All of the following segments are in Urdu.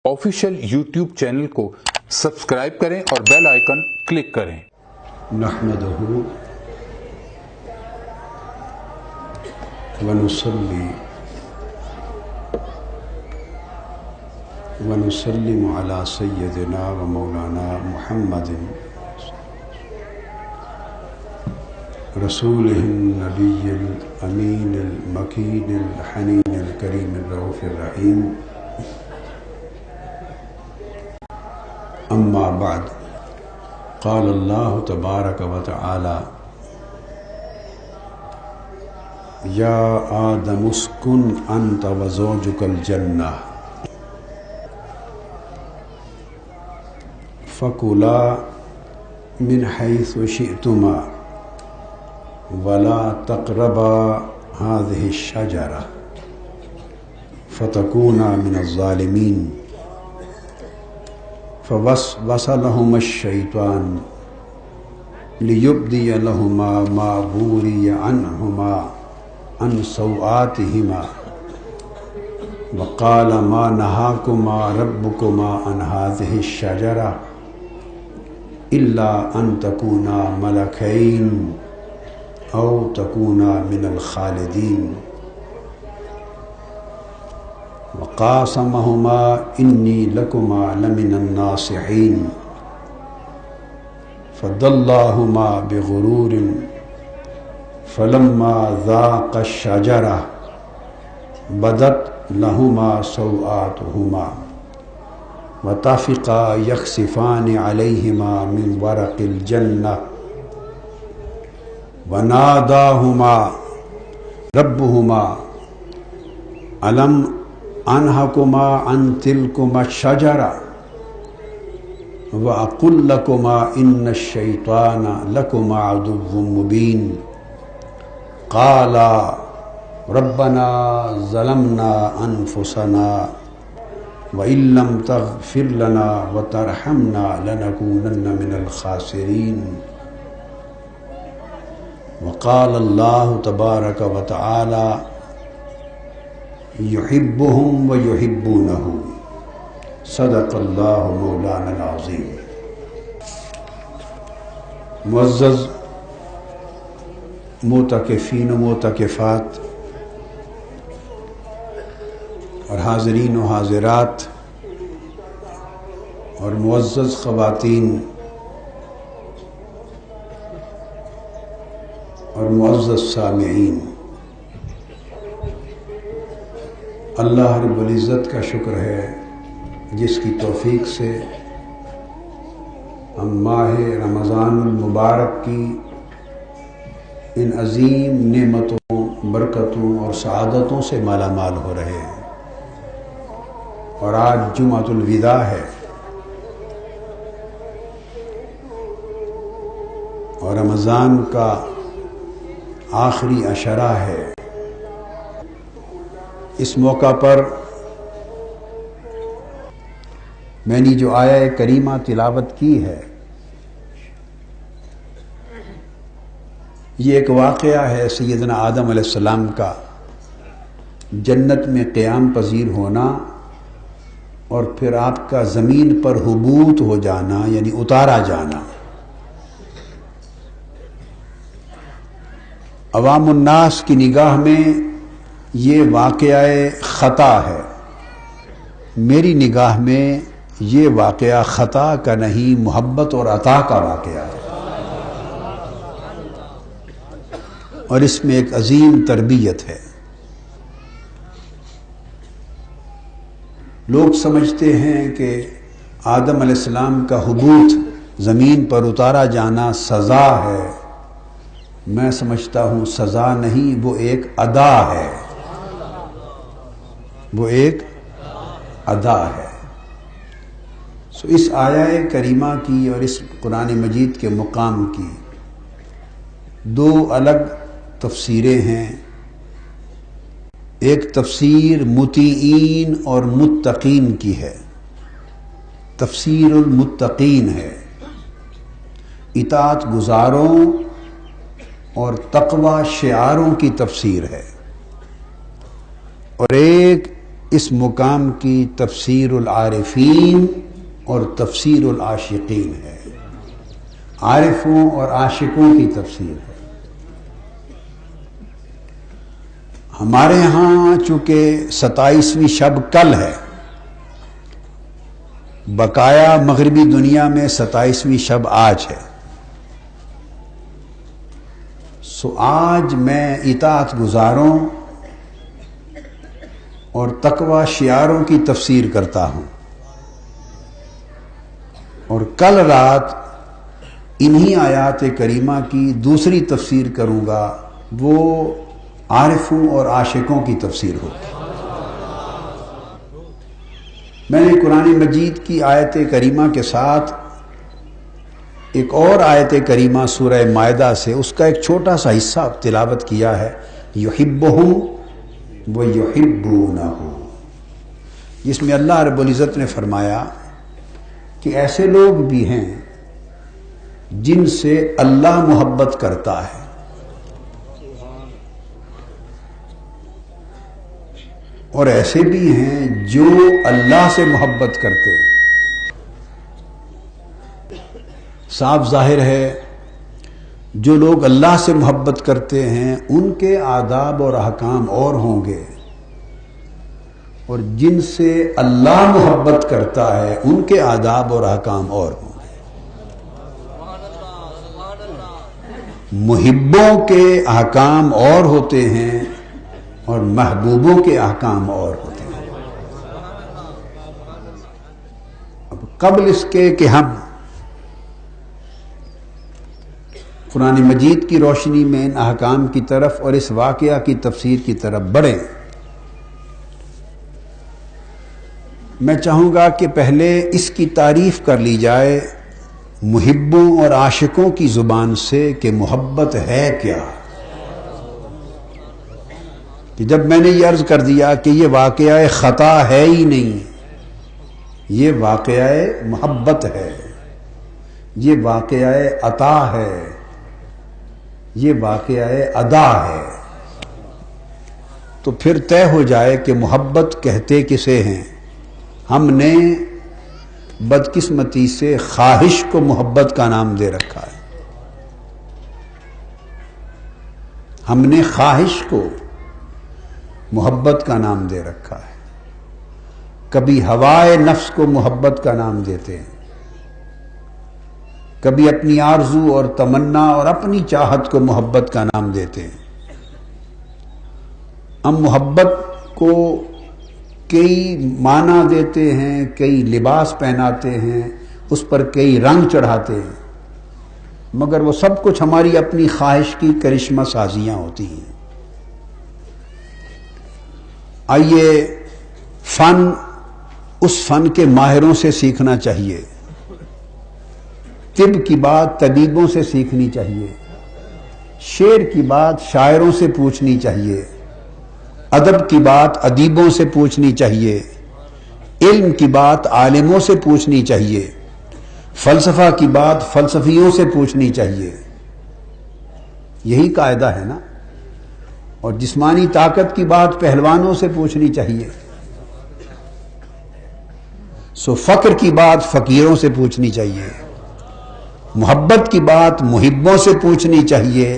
آفیشیل یوٹیوب چینل کو سبسکرائب کریں اور بیل آئیکن کلک کریں۔ نحمدہ ونسلم علی سیدنا و مولانا محمد رسولہ النبی الامین المکین الحنین الکریم الرؤوف الرحیم، اما بعد، قال اللہ تبارک و تعالی: یا آدم اسکن انت و زوجک الجنہ فکلا من حیث شئتما ولا تقربا هذه الشجرة فتكونا من الظالمين فوسوس لهما الشيطان ليبدي لهما ما وري عنهما عن سوآتهما وقال ما نهاكما ربكما عن هذه الشجرة إلا أن تكونا ملكين أو تكونا من الخالدين وقاسمهما إني لكما لمن الناصحين فدلاهما بغرور فلما ذاقا الشجرة بدت لهما سوآتهما وطفقا يخصفان عليهما من ورق الجنة وناداهما ربهما ألم أنهكما عن تلكما الشجرة وأقل لكما إن الشيطان لكما عدو مبين قالا ربنا ظلمنا أنفسنا وإن لم تغفر لنا وترحمنا لنكونن من الخاسرين وقال الله تبارك وتعالى يحبهم ويحبونه صدق الله مولانا العظيم۔ معزز معتکفین و معتکفات اور حاضرین و حاضرات اور معزز خواتین اور معزز سامعین، اللہ رب العزت کا شکر ہے جس کی توفیق سے ہم ماہ رمضان المبارک کی ان عظیم نعمتوں، برکتوں اور سعادتوں سے مالا مال ہو رہے ہیں، اور آج جمعۃ الوداع ہے اور رمضان کا آخری عشرہ ہے۔ اس موقع پر میں نے جو آیہ کریمہ تلاوت کی ہے، یہ ایک واقعہ ہے سیدنا آدم علیہ السلام کا جنت میں قیام پذیر ہونا اور پھر آپ کا زمین پر حبوط ہو جانا، یعنی اتارا جانا۔ عوام الناس کی نگاہ میں یہ واقعہ خطا ہے، میری نگاہ میں یہ واقعہ خطا کا نہیں، محبت اور عطا کا واقعہ ہے، اور اس میں ایک عظیم تربیت ہے۔ لوگ سمجھتے ہیں کہ آدم علیہ السلام کا حبوط، زمین پر اتارا جانا سزا ہے۔ میں سمجھتا ہوں سزا نہیں، وہ ایک ادا ہے، وہ ایک ادا ہے۔ اس آیہ کریمہ کی اور اس قرآن مجید کے مقام کی دو الگ تفسیریں ہیں۔ ایک تفسیر مطیعین اور متقین کی ہے، تفسیر المتقین ہے، اطاعت گزاروں اور تقوی شعاروں کی تفسیر ہے، اور ایک اس مقام کی تفسیر العارفین اور تفسیر العاشقین ہے، عارفوں اور عاشقوں کی تفسیر ہے۔ ہمارے ہاں چونکہ 27ویں شب کل ہے، بقایا مغربی دنیا میں 27ویں شب آج ہے، سو آج میں اطاعت گزاروں اور تقوی شعاروں کی تفسیر کرتا ہوں، اور کل رات انہی آیات کریمہ کی دوسری تفسیر کروں گا، وہ عارفوں اور عاشقوں کی تفسیر ہوگی۔ میں نے قرآن مجید کی آیت کریمہ کے ساتھ ایک اور آیت کریمہ سورہ مائدہ سے اس کا ایک چھوٹا سا حصہ تلاوت کیا ہے، یحبہم ویحبونہ، جس میں اللہ رب العزت نے فرمایا کہ ایسے لوگ بھی ہیں جن سے اللہ محبت کرتا ہے، اور ایسے بھی ہیں جو اللہ سے محبت کرتے ہیں۔ صاف ظاہر ہے جو لوگ اللہ سے محبت کرتے ہیں ان کے آداب اور احکام اور ہوں گے، اور جن سے اللہ محبت کرتا ہے ان کے آداب اور احکام اور ہوں گے۔ محبوں کے احکام اور ہوتے ہیں اور محبوبوں کے احکام اور ہوتے ہیں۔ اب قبل اس کے کہ ہم قرآن مجید کی روشنی میں ان احکام کی طرف اور اس واقعہ کی تفسیر کی طرف بڑھیں، میں چاہوں گا کہ پہلے اس کی تعریف کر لی جائے محبوں اور عاشقوں کی زبان سے کہ محبت ہے کیا۔ کہ جب میں نے یہ عرض کر دیا کہ یہ واقعہ خطا ہے ہی نہیں، یہ واقعہ محبت ہے، یہ واقعہ عطا ہے، یہ واقعہ ادا ہے، تو پھر طے ہو جائے کہ محبت کہتے کسے ہیں۔ ہم نے بدقسمتی سے خواہش کو محبت کا نام دے رکھا ہے، ہم نے خواہش کو محبت کا نام دے رکھا ہے۔ کبھی ہوائے نفس کو محبت کا نام دیتے ہیں، کبھی اپنی آرزو اور تمنا اور اپنی چاہت کو محبت کا نام دیتے ہیں۔ ہم محبت کو کئی معنی دیتے ہیں، کئی لباس پہناتے ہیں، اس پر کئی رنگ چڑھاتے ہیں، مگر وہ سب کچھ ہماری اپنی خواہش کی کرشمہ سازیاں ہوتی ہیں۔ آئیے فن اس فن کے ماہروں سے سیکھنا چاہیے، طب کی بات طبیبوں سے سیکھنی چاہیے، شعر کی بات شاعروں سے پوچھنی چاہیے، ادب کی بات ادیبوں سے پوچھنی چاہیے، علم کی بات عالموں سے پوچھنی چاہیے، فلسفہ کی بات فلسفیوں سے پوچھنی چاہیے۔ یہی قاعدہ ہے نا۔ اور جسمانی طاقت کی بات پہلوانوں سے پوچھنی چاہیے، سو فقر کی بات فقیروں سے پوچھنی چاہیے، محبت کی بات محبوں سے پوچھنی چاہیے،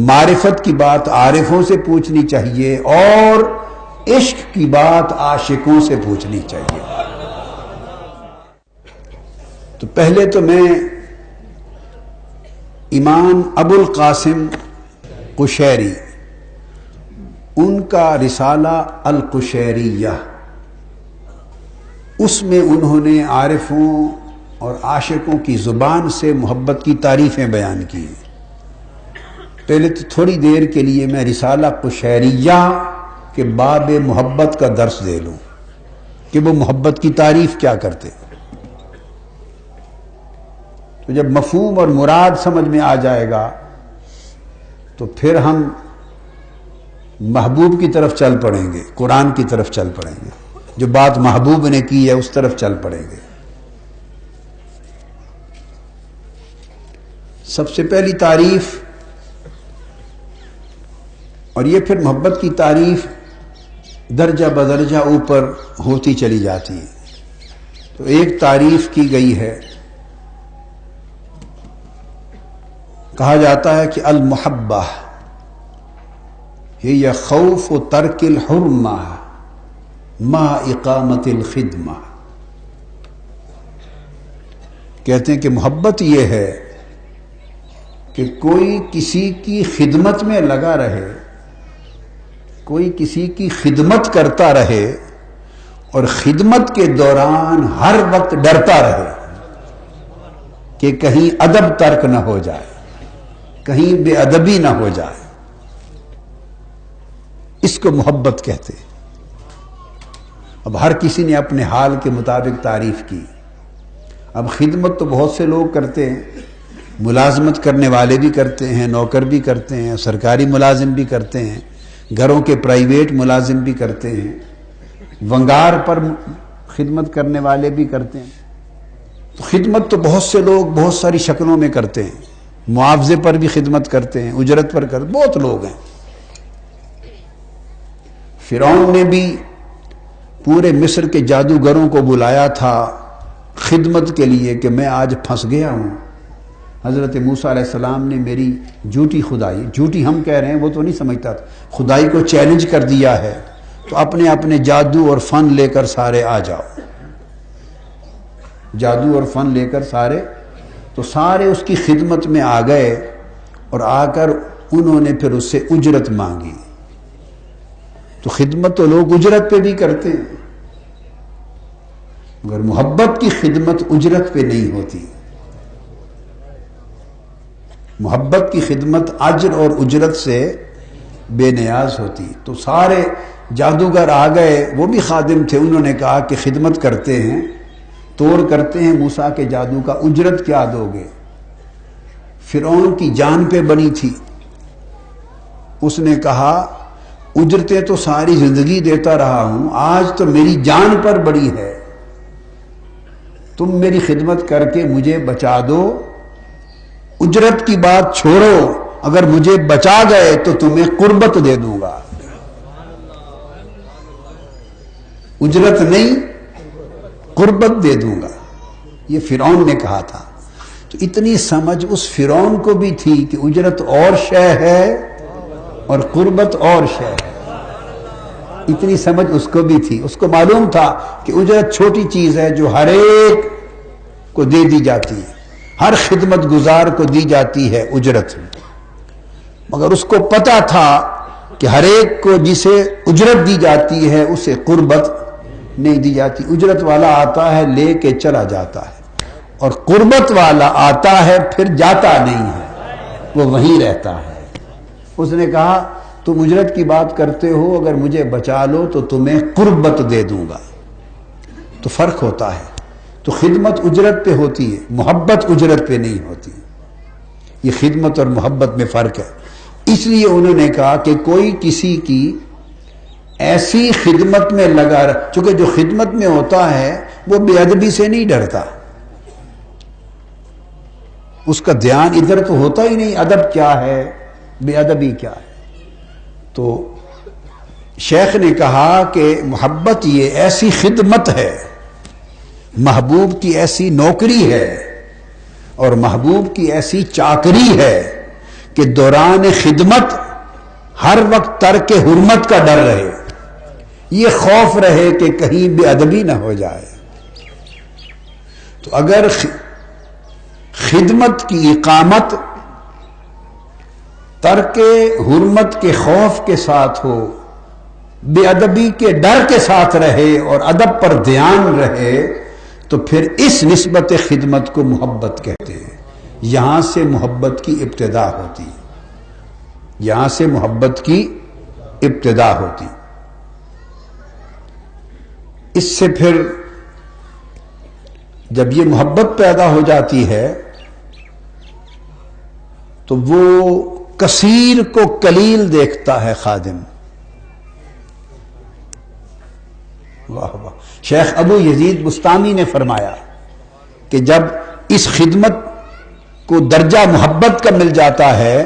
معرفت کی بات عارفوں سے پوچھنی چاہیے، اور عشق کی بات عاشقوں سے پوچھنی چاہیے۔ تو پہلے تو میں امام ابو القاسم قشیری، ان کا رسالہ القشیریہ، اس میں انہوں نے عارفوں اور عاشقوں کی زبان سے محبت کی تعریفیں بیان کی۔ پہلے تو تھوڑی دیر کے لیے میں رسالہ قشیریہ کے باب محبت کا درس دے لوں کہ وہ محبت کی تعریف کیا کرتے۔ تو جب مفہوم اور مراد سمجھ میں آ جائے گا تو پھر ہم محبوب کی طرف چل پڑیں گے، قرآن کی طرف چل پڑیں گے، جو بات محبوب نے کی ہے اس طرف چل پڑیں گے۔ سب سے پہلی تعریف، اور یہ پھر محبت کی تعریف درجہ بدرجہ اوپر ہوتی چلی جاتی ہے. تو ایک تعریف کی گئی ہے، کہا جاتا ہے کہ المحبہ ہی خوف ترک الحرمہ مع اقامت الخدمہ. کہتے ہیں کہ محبت یہ ہے کہ کوئی کسی کی خدمت میں لگا رہے، کوئی کسی کی خدمت کرتا رہے اور خدمت کے دوران ہر وقت ڈرتا رہے کہ کہیں ادب ترک نہ ہو جائے، کہیں بے ادبی نہ ہو جائے. اس کو محبت کہتے ہیں. اب ہر کسی نے اپنے حال کے مطابق تعریف کی. اب خدمت تو بہت سے لوگ کرتے ہیں، ملازمت کرنے والے بھی کرتے ہیں، نوکر بھی کرتے ہیں، سرکاری ملازم بھی کرتے ہیں، گھروں کے پرائیویٹ ملازم بھی کرتے ہیں، ونگار پر خدمت کرنے والے بھی کرتے ہیں. تو خدمت تو بہت سے لوگ بہت ساری شکلوں میں کرتے ہیں. معاوضے پر بھی خدمت کرتے ہیں، اجرت پر کرتے، بہت لوگ ہیں. فرعون نے بھی پورے مصر کے جادوگروں کو بلایا تھا خدمت کے لیے کہ میں آج پھنس گیا ہوں. حضرت موسیٰ علیہ السلام نے میری جھوٹی خدائی، جھوٹی ہم کہہ رہے ہیں، وہ تو نہیں سمجھتا تھا، خدائی کو چیلنج کر دیا ہے، تو اپنے اپنے جادو اور فن لے کر سارے آ جاؤ. جادو اور فن لے کر سارے، تو سارے اس کی خدمت میں آ گئے اور آ کر انہوں نے پھر اس سے اجرت مانگی. تو خدمت تو لوگ اجرت پہ بھی کرتے ہیں، مگر محبت کی خدمت اجرت پہ نہیں ہوتی. محبت کی خدمت اجر اور اجرت سے بے نیاز ہوتی. تو سارے جادوگر آ گئے، وہ بھی خادم تھے، انہوں نے کہا کہ خدمت کرتے ہیں، توڑ کرتے ہیں موسیٰ کے جادو کا، اجرت کیا دو گے؟ فرعون کی جان پہ بنی تھی. اس نے کہا اجرتیں تو ساری زندگی دیتا رہا ہوں، آج تو میری جان پر بڑی ہے، تم میری خدمت کر کے مجھے بچا دو. اجرت کی بات چھوڑو، اگر مجھے بچا گئے تو تمہیں قربت دے دوں گا. اجرت نہیں، قربت دے دوں گا، یہ فرعون نے کہا تھا. تو اتنی سمجھ اس فرعون کو بھی تھی کہ اجرت اور شے ہے اور قربت اور شے ہے. اتنی سمجھ اس کو بھی تھی. اس کو معلوم تھا کہ اجرت چھوٹی چیز ہے جو ہر ایک کو دے دی جاتی ہے، ہر خدمت گزار کو دی جاتی ہے اجرت. مگر اس کو پتا تھا کہ ہر ایک کو جسے اجرت دی جاتی ہے اسے قربت نہیں دی جاتی. اجرت والا آتا ہے لے کے چلا جاتا ہے، اور قربت والا آتا ہے پھر جاتا نہیں ہے، وہ وہیں رہتا ہے. اس نے کہا تم اجرت کی بات کرتے ہو، اگر مجھے بچا لو تو تمہیں قربت دے دوں گا. تو فرق ہوتا ہے. تو خدمت اجرت پہ ہوتی ہے، محبت اجرت پہ نہیں ہوتی. یہ خدمت اور محبت میں فرق ہے. اس لیے انہوں نے کہا کہ کوئی کسی کی ایسی خدمت میں لگا رہا، چونکہ جو خدمت میں ہوتا ہے وہ بے ادبی سے نہیں ڈرتا، اس کا دھیان ادھر تو ہوتا ہی نہیں، ادب کیا ہے، بے ادبی کیا ہے. تو شیخ نے کہا کہ محبت یہ ایسی خدمت ہے، محبوب کی ایسی نوکری ہے اور محبوب کی ایسی چاکری ہے کہ دوران خدمت ہر وقت ترک حرمت کا ڈر رہے، یہ خوف رہے کہ کہیں بے ادبی نہ ہو جائے. تو اگر خدمت کی اقامت ترک حرمت کے خوف کے ساتھ ہو، بے ادبی کے ڈر کے ساتھ رہے اور ادب پر دھیان رہے، تو پھر اس نسبت خدمت کو محبت کہتے ہیں. یہاں سے محبت کی ابتدا ہوتی، یہاں سے محبت کی ابتدا ہوتی. اس سے پھر جب یہ محبت پیدا ہو جاتی ہے تو وہ کثیر کو قلیل دیکھتا ہے خادم. واہ واہ. شیخ ابو یزید بستامی نے فرمایا کہ جب اس خدمت کو درجہ محبت کا مل جاتا ہے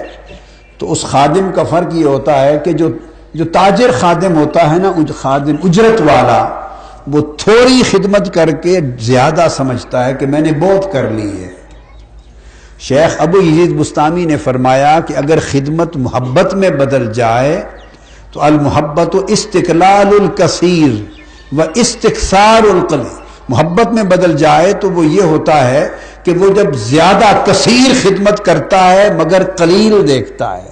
تو اس خادم کا فرق یہ ہوتا ہے کہ جو جو تاجر خادم ہوتا ہے نا، خادم اجرت والا، وہ تھوڑی خدمت کر کے زیادہ سمجھتا ہے کہ میں نے بہت کر لی ہے۔ شیخ ابو یزید بستامی نے فرمایا کہ اگر خدمت محبت میں بدل جائے تو المحبت استقلال الکثیر و استکثار القلیل، محبت میں بدل جائے تو وہ یہ ہوتا ہے کہ وہ جب زیادہ کثیر خدمت کرتا ہے مگر قلیل دیکھتا ہے،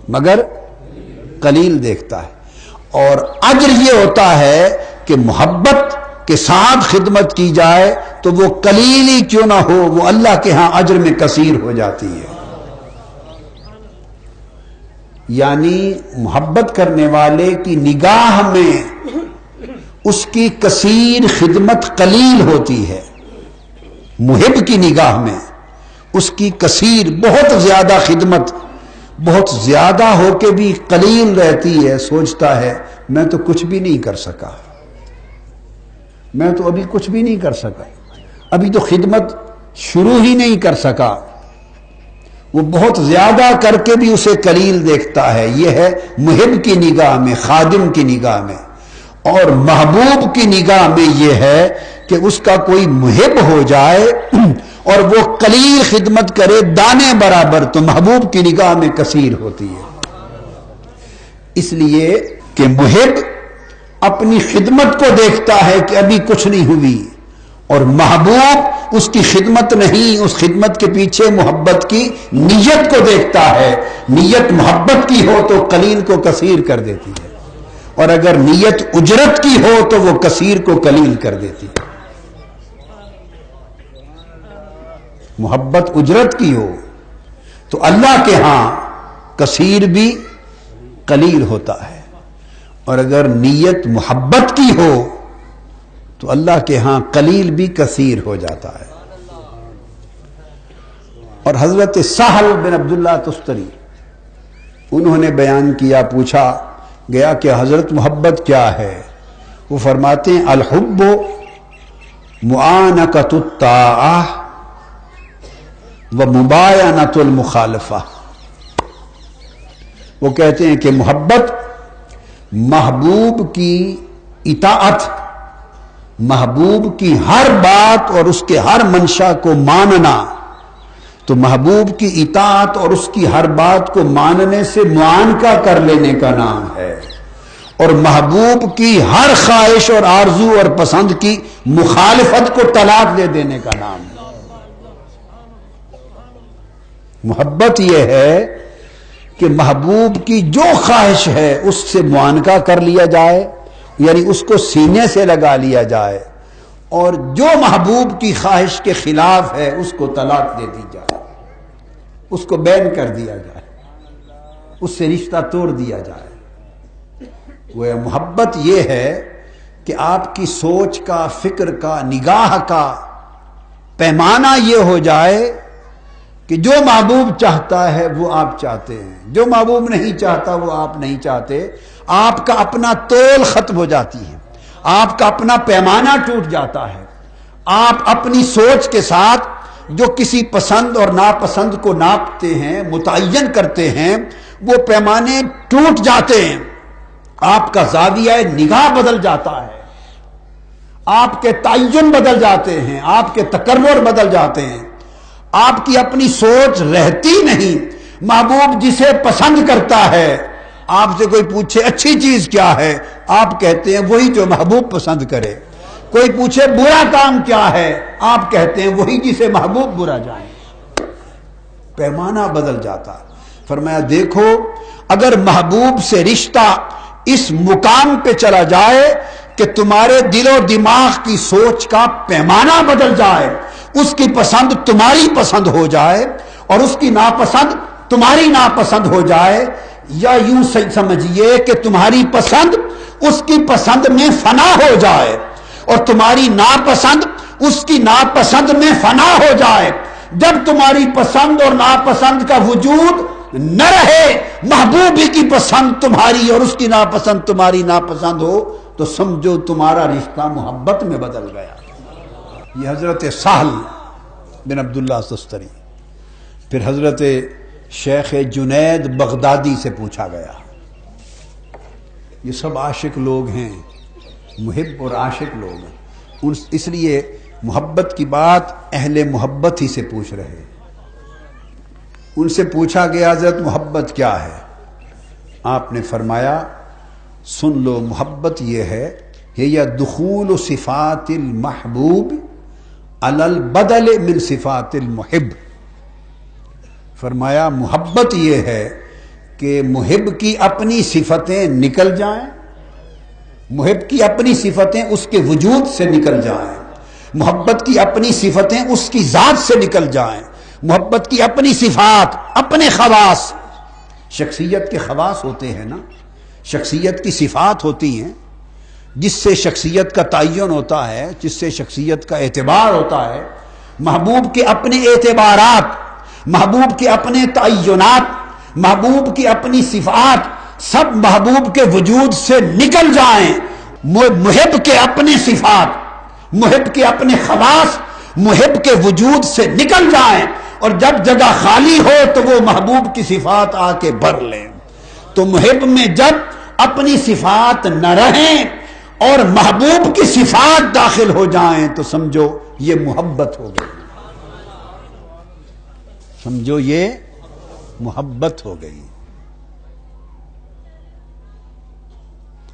مگر قلیل دیکھتا ہے۔ اور اجر یہ ہوتا ہے کہ محبت کے ساتھ خدمت کی جائے تو وہ قلیل ہی کیوں نہ ہو، وہ اللہ کے ہاں اجر میں کثیر ہو جاتی ہے۔ یعنی محبت کرنے والے کی نگاہ میں اس کی کثیر خدمت قلیل ہوتی ہے، محب کی نگاہ میں اس کی کثیر بہت زیادہ خدمت بہت زیادہ ہو کے بھی قلیل رہتی ہے۔ سوچتا ہے میں تو کچھ بھی نہیں کر سکا، میں تو ابھی کچھ بھی نہیں کر سکا، ابھی تو خدمت شروع ہی نہیں کر سکا۔ وہ بہت زیادہ کر کے بھی اسے قلیل دیکھتا ہے۔ یہ ہے محب کی نگاہ میں، خادم کی نگاہ میں۔ اور محبوب کی نگاہ میں یہ ہے کہ اس کا کوئی محب ہو جائے اور وہ قلیل خدمت کرے دانے برابر، تو محبوب کی نگاہ میں کثیر ہوتی ہے۔ اس لیے کہ محب اپنی خدمت کو دیکھتا ہے کہ ابھی کچھ نہیں ہوئی، اور محبوب اس کی خدمت نہیں، اس خدمت کے پیچھے محبت کی نیت کو دیکھتا ہے۔ نیت محبت کی ہو تو قلیل کو کثیر کر دیتی ہے، اور اگر نیت اجرت کی ہو تو وہ کثیر کو قلیل کر دیتی ہے۔ محبت اجرت کی ہو تو اللہ کے ہاں کثیر بھی قلیل ہوتا ہے، اور اگر نیت محبت کی ہو تو اللہ کے ہاں قلیل بھی کثیر ہو جاتا ہے۔ اور حضرت سہل بن عبداللہ تستری انہوں نے بیان کیا، پوچھا گیا کہ حضرت محبت کیا ہے؟ وہ فرماتے ہیں الحب معانقۃ الطاعہ و مباینۃ المخالفہ۔ وہ کہتے ہیں کہ محبت محبوب کی اطاعت، محبوب کی ہر بات اور اس کے ہر منشا کو ماننا، تو محبوب کی اطاعت اور اس کی ہر بات کو ماننے سے معانقہ کر لینے کا نام ہے، اور محبوب کی ہر خواہش اور آرزو اور پسند کی مخالفت کو طلاق دے دینے کا نام ہے۔ محبت یہ ہے کہ محبوب کی جو خواہش ہے اس سے معانقہ کر لیا جائے، یعنی اس کو سینے سے لگا لیا جائے، اور جو محبوب کی خواہش کے خلاف ہے اس کو طلاق دے دی جائے، اس کو بین کر دیا جائے، اس سے رشتہ توڑ دیا جائے۔ وہ محبت یہ ہے کہ آپ کی سوچ کا، فکر کا، نگاہ کا پیمانہ یہ ہو جائے کہ جو محبوب چاہتا ہے وہ آپ چاہتے ہیں، جو محبوب نہیں چاہتا وہ آپ نہیں چاہتے۔ آپ کا اپنا تول ختم ہو جاتی ہے، آپ کا اپنا پیمانہ ٹوٹ جاتا ہے۔ آپ اپنی سوچ کے ساتھ جو کسی پسند اور ناپسند کو ناپتے ہیں، متعین کرتے ہیں، وہ پیمانے ٹوٹ جاتے ہیں۔ آپ کا زاویہ نگاہ بدل جاتا ہے، آپ کے تعین بدل جاتے ہیں، آپ کے تقرر بدل جاتے ہیں، آپ کی اپنی سوچ رہتی نہیں۔ محبوب جسے پسند کرتا ہے، آپ سے کوئی پوچھے اچھی چیز کیا ہے، آپ کہتے ہیں وہی جو محبوب پسند کرے۔ کوئی پوچھے برا کام کیا ہے، آپ کہتے ہیں وہی جسے محبوب برا جائے۔ پیمانہ بدل جاتا۔ فرمایا دیکھو اگر محبوب سے رشتہ اس مقام پہ چلا جائے کہ تمہارے دل و دماغ کی سوچ کا پیمانہ بدل جائے، اس کی پسند تمہاری پسند ہو جائے اور اس کی ناپسند تمہاری ناپسند ہو جائے، یا یوں سمجھیے کہ تمہاری پسند اس کی پسند میں فنا ہو جائے اور تمہاری ناپسند اس کی ناپسند میں فنا ہو جائے۔ جب تمہاری پسند اور ناپسند کا وجود نہ رہے، محبوبی کی پسند تمہاری اور اس کی ناپسند تمہاری ناپسند ہو، تو سمجھو تمہارا رشتہ محبت میں بدل گیا۔ یہ حضرت سہل بن عبداللہ تستری۔ پھر حضرت شیخ جنید بغدادی سے پوچھا گیا، یہ سب عاشق لوگ ہیں، محب اور عاشق لوگ ہیں، اس لیے محبت کی بات اہل محبت ہی سے پوچھ رہے ہیں۔ ان سے پوچھا گیا حضرت محبت کیا ہے؟ آپ نے فرمایا سن لو، محبت یہ ہے یا دخول صفات المحبوب علی البدل من صفات المحب۔ فرمایا محبت یہ ہے کہ محب کی اپنی صفتیں نکل جائیں، محب کی اپنی صفتیں اس کے وجود سے نکل جائیں، محبت کی اپنی صفتیں اس کی ذات سے نکل جائیں، محبت کی اپنی صفات، اپنے خواص، شخصیت کے خواص ہوتے ہیں نا، شخصیت کی صفات ہوتی ہیں جس سے شخصیت کا تعین ہوتا ہے، جس سے شخصیت کا اعتبار ہوتا ہے۔ محبوب کے اپنے اعتبارات، محبوب کے اپنے تعینات، محبوب کی اپنی صفات سب محبوب کے وجود سے نکل جائیں، محب کے اپنے صفات، محب کے اپنے خواص محب کے وجود سے نکل جائیں، اور جب جگہ خالی ہو تو وہ محبوب کی صفات آ کے بھر لیں۔ تو محب میں جب اپنی صفات نہ رہیں اور محبوب کی صفات داخل ہو جائیں تو سمجھو یہ محبت ہو گئی، سمجھو یہ محبت ہو گئی۔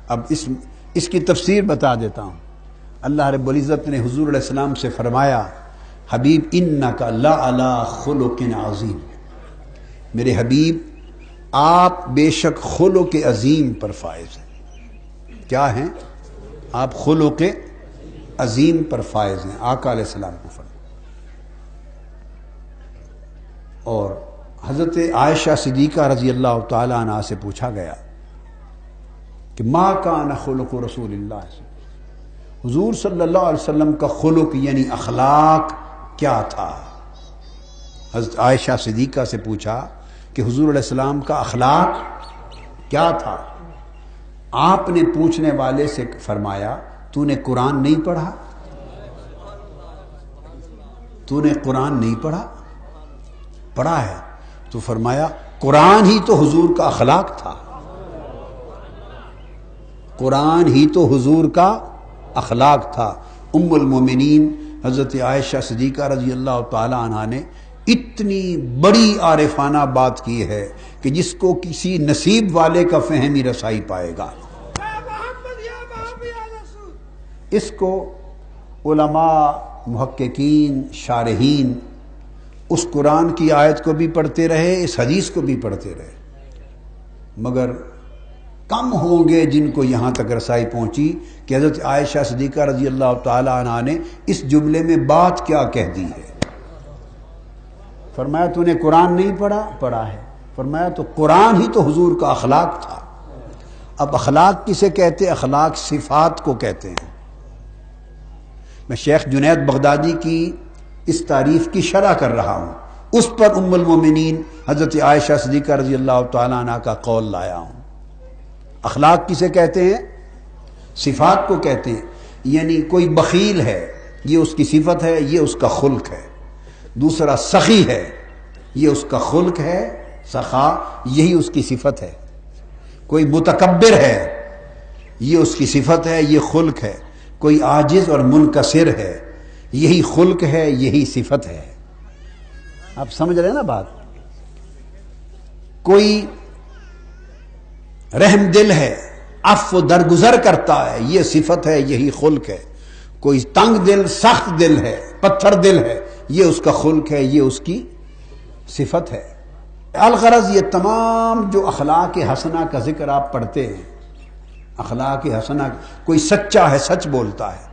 اب اس کی تفسیر بتا دیتا ہوں۔ اللہ رب العزت نے حضور علیہ السلام سے فرمایا حبیب انک لعلی خلق عظیم، میرے حبیب آپ بے شک خلق عظیم پر فائز ہیں۔ کیا ہیں آپ؟ خلق عظیم پر فائز ہیں، آقا علیہ السلام کو فرمایا۔ اور حضرت عائشہ صدیقہ رضی اللہ تعالی عنہا سے پوچھا گیا کہ ما کان خلق رسول اللہ، حضور صلی اللہ علیہ وسلم کا خلق یعنی اخلاق کیا تھا؟ حضرت عائشہ صدیقہ سے پوچھا کہ حضور علیہ السلام کا اخلاق کیا تھا؟ آپ نے پوچھنے والے سے فرمایا تو نے قرآن نہیں پڑھا؟ تو نے قرآن نہیں پڑھا؟ پڑھا ہے۔ تو فرمایا قرآن ہی تو حضور کا اخلاق تھا، قرآن ہی تو حضور کا اخلاق تھا۔ ام المومنین حضرت عائشہ صدیقہ رضی اللہ تعالی عنہا نے اتنی بڑی عارفانہ بات کی ہے کہ جس کو کسی نصیب والے کا فہم ہی رسائی پائے گا۔ اس کو علماء، محققین، شارحین اس قرآن کی آیت کو بھی پڑھتے رہے، اس حدیث کو بھی پڑھتے رہے، مگر کم ہوں گے جن کو یہاں تک رسائی پہنچی کہ حضرت عائشہ صدیقہ رضی اللہ تعالی عنہا نے اس جملے میں بات کیا کہہ دی ہے۔ فرمایا تو نے قرآن نہیں پڑھا؟ پڑھا ہے۔ فرمایا تو قرآن ہی تو حضور کا اخلاق تھا۔ اب اخلاق کسے کہتے؟ اخلاق صفات کو کہتے ہیں۔ میں شیخ جنید بغدادی کی اس تعریف کی شرح کر رہا ہوں، اس پر ام المومنین حضرت عائشہ صدیقہ رضی اللہ تعالی عنہا کا قول لایا ہوں۔ اخلاق کسے کہتے ہیں؟ صفات کو کہتے ہیں۔ یعنی کوئی بخیل ہے، یہ اس کی صفت ہے، یہ اس کا خلق ہے۔ دوسرا سخی ہے، یہ اس کا خلق ہے، سخا یہی اس کی صفت ہے۔ کوئی متکبر ہے، یہ اس کی صفت ہے، یہ خلق ہے۔ کوئی عاجز اور منکسر ہے، یہی خلق ہے، یہی صفت ہے۔ آپ سمجھ رہے ہیں نا بات؟ کوئی رحم دل ہے، عفو درگزر کرتا ہے، یہ صفت ہے، یہی خلق ہے۔ کوئی تنگ دل، سخت دل ہے، پتھر دل ہے، یہ اس کا خلق ہے، یہ اس کی صفت ہے۔ الغرض یہ تمام جو اخلاق حسنہ کا ذکر آپ پڑھتے ہیں، اخلاق حسنہ، کوئی سچا ہے، سچ بولتا ہے،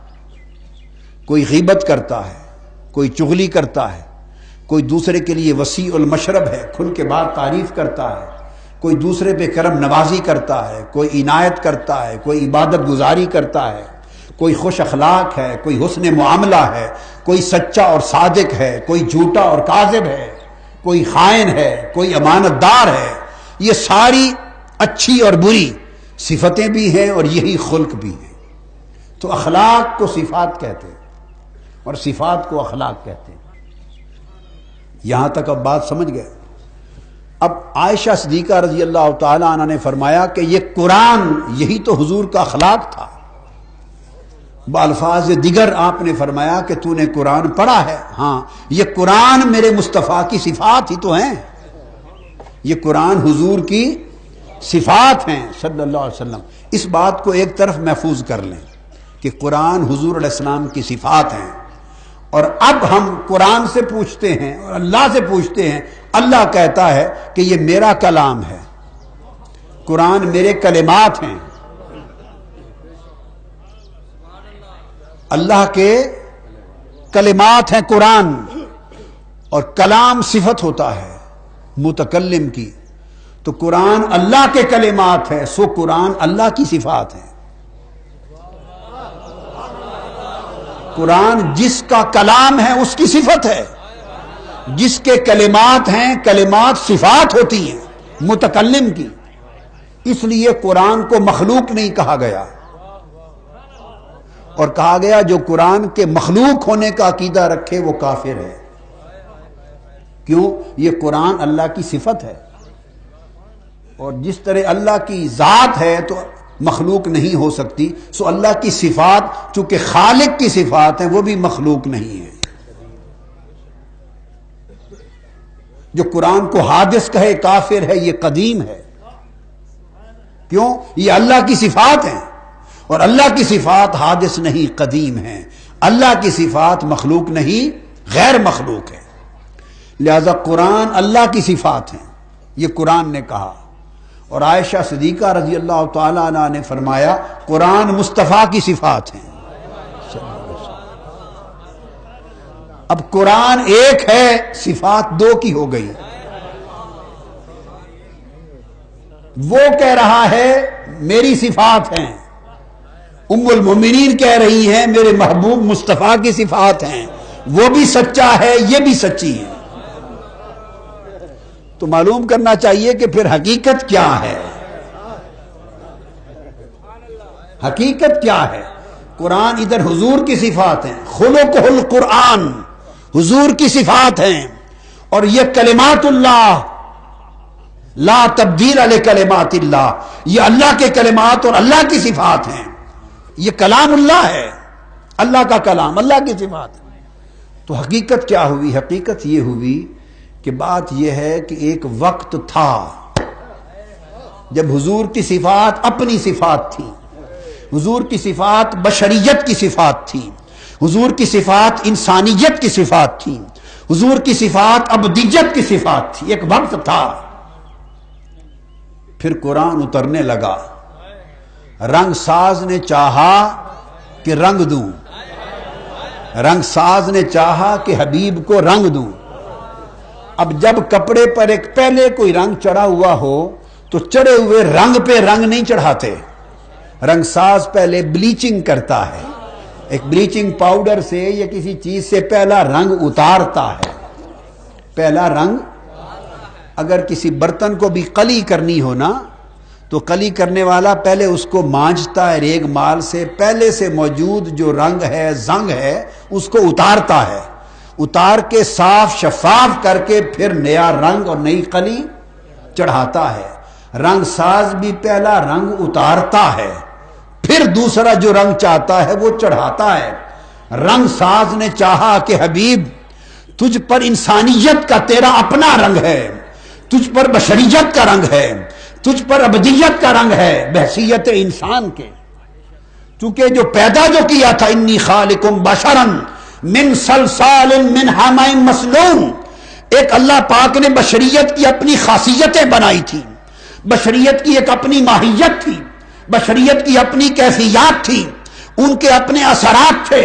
کوئی غیبت کرتا ہے، کوئی چغلی کرتا ہے، کوئی دوسرے کے لیے وسیع المشرب ہے، کھل کے بات تعریف کرتا ہے، کوئی دوسرے پہ کرم نوازی کرتا ہے، کوئی عنایت کرتا ہے، کوئی عبادت گزاری کرتا ہے، کوئی خوش اخلاق ہے، کوئی حسن معاملہ ہے، کوئی سچا اور صادق ہے، کوئی جھوٹا اور کاذب ہے، کوئی خائن ہے، کوئی امانت دار ہے۔ یہ ساری اچھی اور بری صفتیں بھی ہیں اور یہی خلق بھی ہیں۔ تو اخلاق کو صفات کہتے ہیں اور صفات کو اخلاق کہتے ہیں۔ یہاں تک اب بات سمجھ گئے؟ اب عائشہ صدیقہ رضی اللہ تعالی عنہ نے فرمایا کہ یہ قرآن یہی تو حضور کا اخلاق تھا. بالفاظ دیگر آپ نے فرمایا کہ تو نے قرآن پڑھا ہے؟ ہاں. یہ قرآن میرے مصطفیٰ کی صفات ہی تو ہیں. یہ قرآن حضور کی صفات ہیں صلی اللہ علیہ وسلم. اس بات کو ایک طرف محفوظ کر لیں کہ قرآن حضور علیہ السلام کی صفات ہیں. اور اب ہم قرآن سے پوچھتے ہیں اور اللہ سے پوچھتے ہیں. اللہ کہتا ہے کہ یہ میرا کلام ہے، قرآن میرے کلمات ہیں. اللہ کے کلمات ہیں قرآن، اور کلام صفت ہوتا ہے متکلم کی. تو قرآن اللہ کے کلمات ہے، سو قرآن اللہ کی صفات ہے. قرآن جس کا کلام ہے اس کی صفت ہے، جس کے کلمات ہیں کلمات صفات ہوتی ہیں متکلم کی. اس لیے قرآن کو مخلوق نہیں کہا گیا، اور کہا گیا جو قرآن کے مخلوق ہونے کا عقیدہ رکھے وہ کافر ہے. کیوں؟ یہ قرآن اللہ کی صفت ہے، اور جس طرح اللہ کی ذات ہے تو مخلوق نہیں ہو سکتی، سو اللہ کی صفات چونکہ خالق کی صفات ہیں وہ بھی مخلوق نہیں ہیں. جو قرآن کو حادث کہے کافر ہے، یہ قدیم ہے. کیوں؟ یہ اللہ کی صفات ہیں، اور اللہ کی صفات حادث نہیں قدیم ہیں. اللہ کی صفات مخلوق نہیں غیر مخلوق ہے. لہذا قرآن اللہ کی صفات ہیں، یہ قرآن نے کہا. اور عائشہ صدیقہ رضی اللہ تعالی عنہ نے فرمایا قرآن مصطفیٰ کی صفات ہیں. اب قرآن ایک ہے، صفات دو کی ہو گئی. وہ کہہ رہا ہے میری صفات ہیں، ام المومنین کہہ رہی ہیں میرے محبوب مصطفیٰ کی صفات ہیں. وہ بھی سچا ہے، یہ بھی سچی ہے. تو معلوم کرنا چاہیے کہ پھر حقیقت کیا ہے. حقیقت کیا ہے؟ قرآن ادھر حضور کی صفات ہیں، خلقہ القرآن حضور کی صفات ہیں، اور یہ کلمات اللہ لا تبدیل لکلمات اللہ، یہ اللہ کے کلمات اور اللہ کی صفات ہیں. یہ کلام اللہ ہے، اللہ کا کلام، اللہ کی صفات. تو حقیقت کیا ہوئی؟ حقیقت یہ ہوئی کہ بات یہ ہے کہ ایک وقت تھا جب حضور کی صفات اپنی صفات تھی، حضور کی صفات بشریت کی صفات تھی، حضور کی صفات انسانیت کی صفات تھی، حضور کی صفات ابدیت کی صفات تھی. ایک وقت تھا. پھر قرآن اترنے لگا. رنگ ساز نے چاہا کہ رنگ دوں، رنگ ساز نے چاہا کہ حبیب کو رنگ دوں. اب جب کپڑے پر ایک پہلے کوئی رنگ چڑھا ہوا ہو تو چڑھے ہوئے رنگ پہ رنگ نہیں چڑھاتے. رنگ ساز پہلے بلیچنگ کرتا ہے، ایک بلیچنگ پاؤڈر سے یا کسی چیز سے پہلا رنگ اتارتا ہے. پہلا رنگ اگر کسی برتن کو بھی قلی کرنی ہو نا تو قلی کرنے والا پہلے اس کو مانجتا ہے ریگ مال سے، پہلے سے موجود جو رنگ ہے زنگ ہے اس کو اتارتا ہے، اتار کے صاف شفاف کر کے پھر نیا رنگ اور نئی قلی چڑھاتا ہے. رنگ ساز بھی پہلا رنگ اتارتا ہے، پھر دوسرا جو رنگ چاہتا ہے وہ چڑھاتا ہے. رنگ ساز نے چاہا کہ حبیب تجھ پر انسانیت کا تیرا اپنا رنگ ہے، تجھ پر بشریت کا رنگ ہے، تجھ پر ابدیت کا رنگ ہے بحیثیت انسان کے. چونکہ جو پیدا جو کیا تھا انی خالقم بشرا من صلصال من حمأ مسنون، ایک اللہ پاک نے بشریت کی اپنی خاصیتیں بنائی تھی، بشریت کی ایک اپنی ماہیت تھی، بشریت کی اپنی کیفیات تھی، ان کے اپنے اثرات تھے.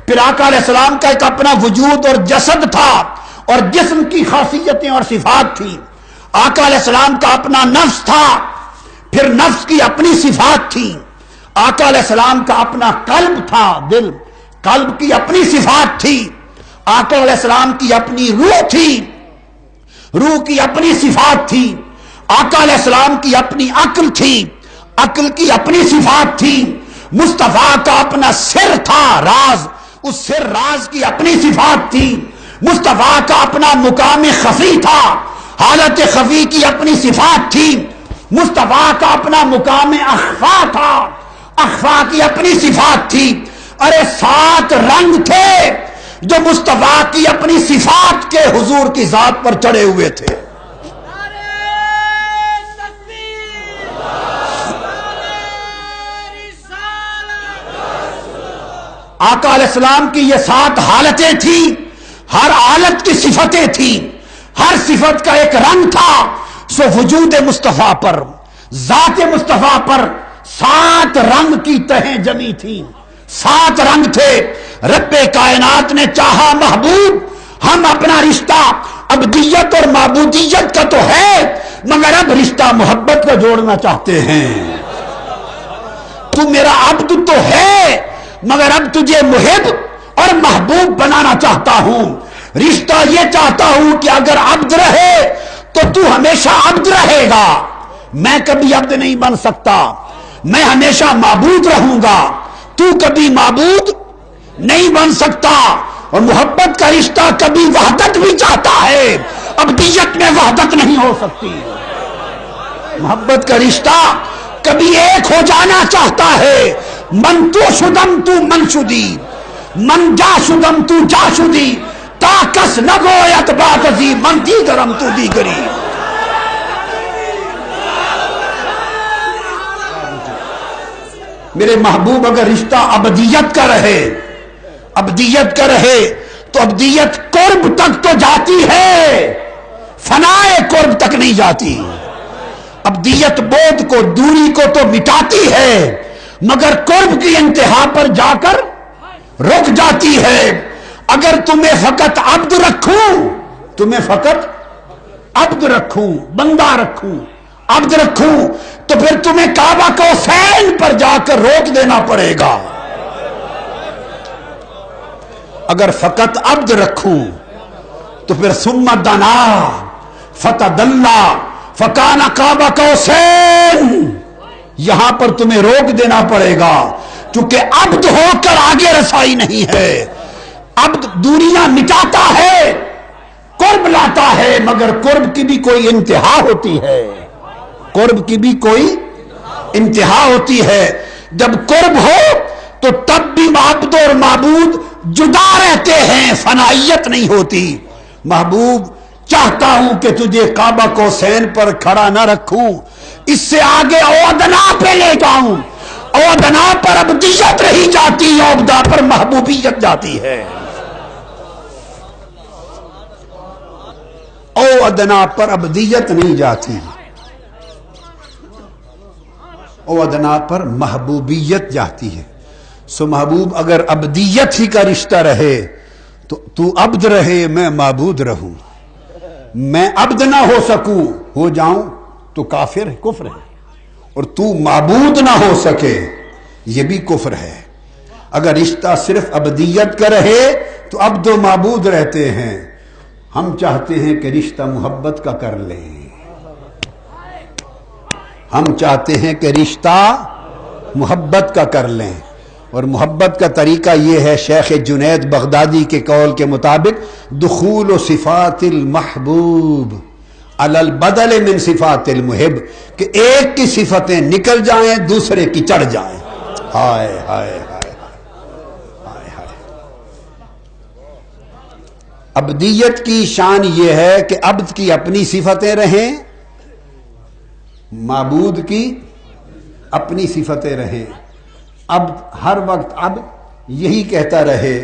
پھر آقا علیہ السلام کا ایک اپنا وجود اور جسد تھا اور جسم کی خاصیتیں اور صفات تھی. آقا علیہ السلام کا اپنا نفس تھا، پھر نفس کی اپنی صفات تھی. آقا علیہ السلام کا اپنا قلب تھا، دل، قلب کی اپنی صفات تھی. آقا علیہ السلام کی اپنی روح تھی، روح کی اپنی صفات تھی. آقا علیہ السلام کی اپنی عقل تھی، عقل کی اپنی صفات تھی. مصطفیٰ کا اپنا سر تھا، راز، اس سر راز کی اپنی صفات تھی. مصطفیٰ کا اپنا مقام خفی تھا، حالت خفی کی اپنی صفات تھی، مصطفیٰ کا اپنا مقام اخفا تھا، اخفا کی اپنی صفات تھی۔ ارے 7 رنگ تھے جو مصطفیٰ کی اپنی صفات کے حضور کی ذات پر چڑھے ہوئے تھے۔ آقا علیہ السلام کی یہ 7 حالتیں تھیں، ہر حالت کی صفتیں تھیں، ہر صفت کا ایک رنگ تھا۔ سو وجود مصطفیٰ پر، ذات مصطفیٰ پر 7 رنگ کی تہیں جمی تھیں، 7 رنگ تھے۔ رب کائنات نے چاہا محبوب ہم اپنا رشتہ عبدیت اور معبودیت کا تو ہے، مگر اب رشتہ محبت کا جوڑنا چاہتے ہیں۔ تو میرا عبد تو ہے، مگر اب تجھے محب اور محبوب بنانا چاہتا ہوں۔ رشتہ یہ چاہتا ہوں کہ اگر عبد رہے تو ہمیشہ عبد رہے گا، میں کبھی عبد نہیں بن سکتا، میں ہمیشہ معبود رہوں گا، تو کبھی معبود نہیں بن سکتا۔ اور محبت کا رشتہ کبھی وحدت بھی چاہتا ہے، عبدیت میں وحدت نہیں ہو سکتی۔ محبت کا رشتہ کبھی ایک ہو جانا چاہتا ہے، من تو شدم تو من شدی، من جا شدم تو جا شدی، تا کس نگویت باغزی من دیگرم تو دیگری۔ میرے محبوب اگر رشتہ ابدیت کا رہے، ابدیت کا رہے تو ابدیت قرب تک تو جاتی ہے، فنائے قرب تک نہیں جاتی۔ ابدیت بود کو، دوری کو تو مٹاتی ہے، مگر قرب کی انتہا پر جا کر رک جاتی ہے۔ اگر تمہیں فقط عبد رکھوں، تمہیں فقط عبد رکھوں، بندہ رکھوں، عبد رکھوں، تو پھر تمہیں کعبہ کو حسین پر جا کر روک دینا پڑے گا۔ اگر فقط عبد رکھوں تو پھر ثم دنا فتدلا فکان کعبہ کو حسین، یہاں پر تمہیں روک دینا پڑے گا، چونکہ عبد ہو کر آگے رسائی نہیں ہے۔ عبد دوریاں مٹاتا ہے، قرب لاتا ہے، مگر قرب کی بھی کوئی انتہا ہوتی ہے، قرب کی بھی کوئی انتہا ہوتی ہے۔ جب قرب ہو تو تب بھی عبد اور معبود جدا رہتے ہیں، فنائیت نہیں ہوتی۔ محبوب چاہتا ہوں کہ تجھے کعبہ کو حسین پر کھڑا نہ رکھوں، اس سے آگے اودنا پہ لے جاؤں، اودنا پر ابدیت رہی جاتی ہے، اودنا پر محبوبیت جاتی ہے۔ اودنا پر ابدیت نہیں جاتی، اودنا پر محبوبیت جاتی ہے۔ سو محبوب اگر ابدیت ہی کا رشتہ رہے تو عبد رہے، میں معبود رہوں۔ میں عبد نہ ہو سکوں، ہو جاؤں تو کافر ہے، کفر ہے، اور تو معبود نہ ہو سکے یہ بھی کفر ہے۔ اگر رشتہ صرف ابدیت کا رہے تو عبد و معبود رہتے ہیں، ہم چاہتے ہیں کہ رشتہ محبت کا کر لیں، ہم چاہتے ہیں کہ رشتہ محبت کا کر لیں، اور محبت کا طریقہ یہ ہے شیخ جنید بغدادی کے قول کے مطابق دخول صفات المحبوب علی البدل من صفات المحب، کہ ایک کی صفتیں نکل جائیں دوسرے کی چڑھ جائیں۔ ہائے ہائے ہائے ہائے ہائے۔ عبدیت کی شان یہ ہے کہ عبد کی اپنی صفتیں رہیں، معبود کی اپنی صفتیں رہیں۔ اب ہر وقت اب یہی کہتا رہے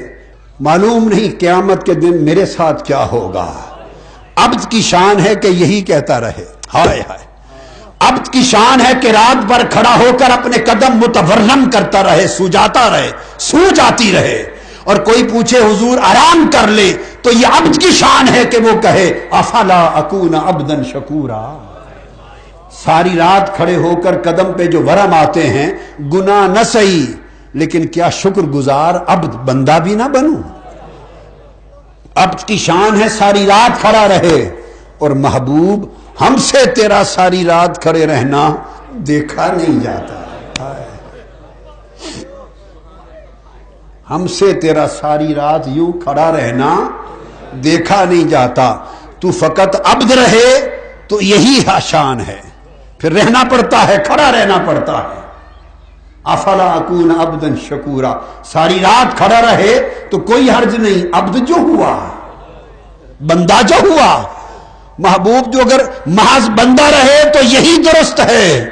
معلوم نہیں قیامت کے دن میرے ساتھ کیا ہوگا۔ عبد کی شان ہے کہ یہی کہتا رہے، ہائے ہائے۔ عبد کی شان ہے کہ رات بھر کھڑا ہو کر اپنے قدم متورم کرتا رہے، سو جاتا رہے، سو جاتی رہے، اور کوئی پوچھے حضور آرام کر لے تو یہ عبد کی شان ہے کہ وہ کہے افلا اکون عبدا شکورا۔ ساری رات کھڑے ہو کر قدم پہ جو ورم آتے ہیں، گناہ نہ سہی لیکن کیا شکر گزار عبد بندہ بھی نہ بنوں۔ عبد کی شان ہے ساری رات کھڑا رہے، اور محبوب ہم سے تیرا ساری رات کھڑے رہنا دیکھا نہیں جاتا، ہم سے تیرا ساری رات یوں کھڑا رہنا دیکھا نہیں جاتا۔ تو فقط عبد رہے تو یہی شان ہے، پھر رہنا پڑتا ہے، کھڑا رہنا پڑتا ہے۔ افلا اکون عبدا شکورا، ساری رات کھڑا رہے تو کوئی حرج نہیں، عبد جو ہوا، بندہ جو ہوا، محبوب جو اگر محض بندہ رہے تو یہی درست ہے۔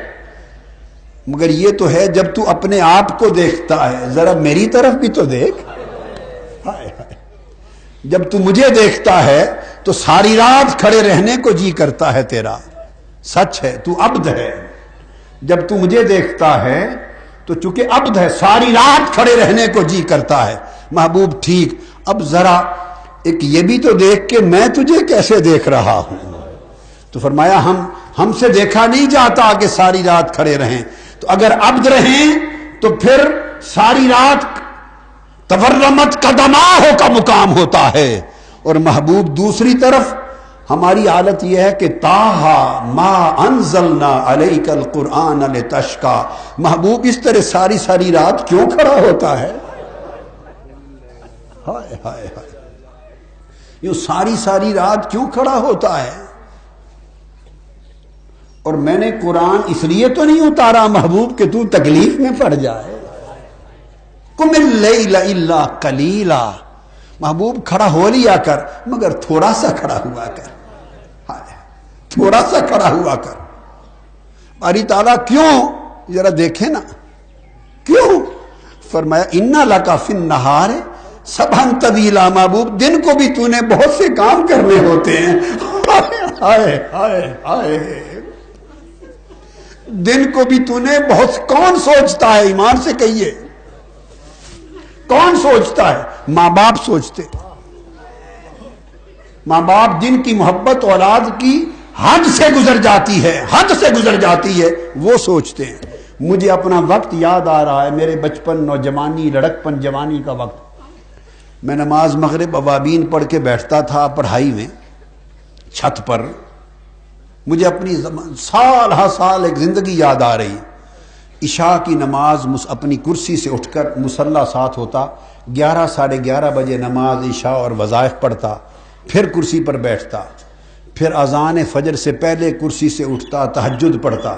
مگر یہ تو ہے جب تو اپنے آپ کو دیکھتا ہے، ذرا میری طرف بھی تو دیکھ، جب تو مجھے دیکھتا ہے تو ساری رات کھڑے رہنے کو جی کرتا ہے تیرا، سچ ہے تو عبد ہے۔ جب تو مجھے دیکھتا ہے تو چونکہ عبد ہے، ساری رات کھڑے رہنے کو جی کرتا ہے۔ محبوب ٹھیک، اب ذرا ایک یہ بھی تو دیکھ کہ میں تجھے کیسے دیکھ رہا ہوں۔ تو فرمایا ہم سے دیکھا نہیں جاتا کہ ساری رات کھڑے رہیں، تو اگر عبد رہیں تو پھر ساری رات تورمت قدماہ کا مقام ہوتا ہے۔ اور محبوب دوسری طرف ہماری حالت یہ ہے کہ تاہا ما انزلنا علیک القرآن لتشقی، محبوب اس طرح ساری رات کیوں کھڑا ہوتا ہے؟ ہائے ہائے ہائے، یہ ساری رات کیوں کھڑا ہوتا ہے؟ اور میں نے قرآن اس لیے تو نہیں اتارا محبوب کہ تو تکلیف میں پڑ جائے۔ قم اللیل الا قلیلا، محبوب کھڑا ہو لیا کر مگر تھوڑا سا کھڑا ہوا کر، تھوڑا سا کھڑا ہوا کر۔ باری تعالیٰ کیوں؟ ذرا دیکھیں نا کیوں؟ فرمایا انا لکا فی النہار سبحا طویلا، محبوب دن کو بھی تو نے بہت سے کام کرنے ہوتے ہیں۔ ہائے ہائے ہائے، دن کو بھی تو نے بہت، کون سوچتا ہے؟ ایمان سے کہیے کون سوچتا ہے؟ ماں باپ سوچتے، ماں باپ جن کی محبت اولاد کی حد سے گزر جاتی ہے، حد سے گزر جاتی ہے، وہ سوچتے ہیں۔ مجھے اپنا وقت یاد آ رہا ہے، میرے بچپن، نوجوانی، لڑکپن، جوانی کا وقت۔ میں نماز مغرب اوابین پڑھ کے بیٹھتا تھا پڑھائی میں چھت پر، مجھے اپنی سال ہا سال ایک زندگی یاد آ رہی۔ عشاء کی نماز اپنی کرسی سے اٹھ کر، مصلی ساتھ ہوتا، 11 ساڑھے 11 بجے نماز عشاء اور وظائف پڑھتا، پھر کرسی پر بیٹھتا، پھر اذان فجر سے پہلے کرسی سے اٹھتا، تہجد پڑھتا،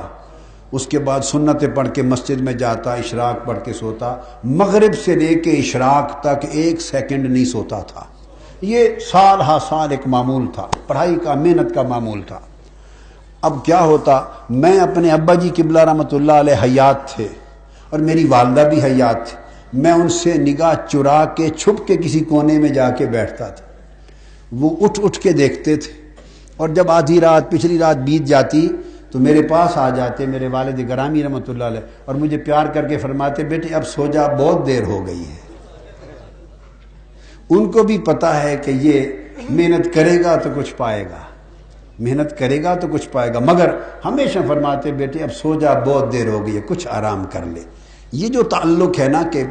اس کے بعد سنتیں پڑھ کے مسجد میں جاتا، اشراق پڑھ کے سوتا، مغرب سے لے کے اشراق تک 1 سیکنڈ نہیں سوتا تھا۔ یہ سال ہا سال ایک معمول تھا، پڑھائی کا، محنت کا معمول تھا۔ اب کیا ہوتا، میں اپنے ابا جی قبلہ رحمۃ اللہ علیہ حیات تھے اور میری والدہ بھی حیات تھی، میں ان سے نگاہ چرا کے چھپ کے کسی کونے میں جا کے بیٹھتا تھا، وہ اٹھ کے دیکھتے تھے، اور جب آدھی رات، پچھلی رات بیت جاتی تو میرے پاس آ جاتے میرے والد گرامی رحمۃ اللہ علیہ، اور مجھے پیار کر کے فرماتے بیٹے اب سو جا، بہت دیر ہو گئی ہے۔ ان کو بھی پتا ہے کہ یہ محنت کرے گا تو کچھ پائے گا، محنت کرے گا تو کچھ پائے گا، مگر ہمیشہ فرماتے بیٹے اب سو جا، بہت دیر ہو گئی ہے، کچھ آرام کر لے۔ یہ جو تعلق ہے نا کہ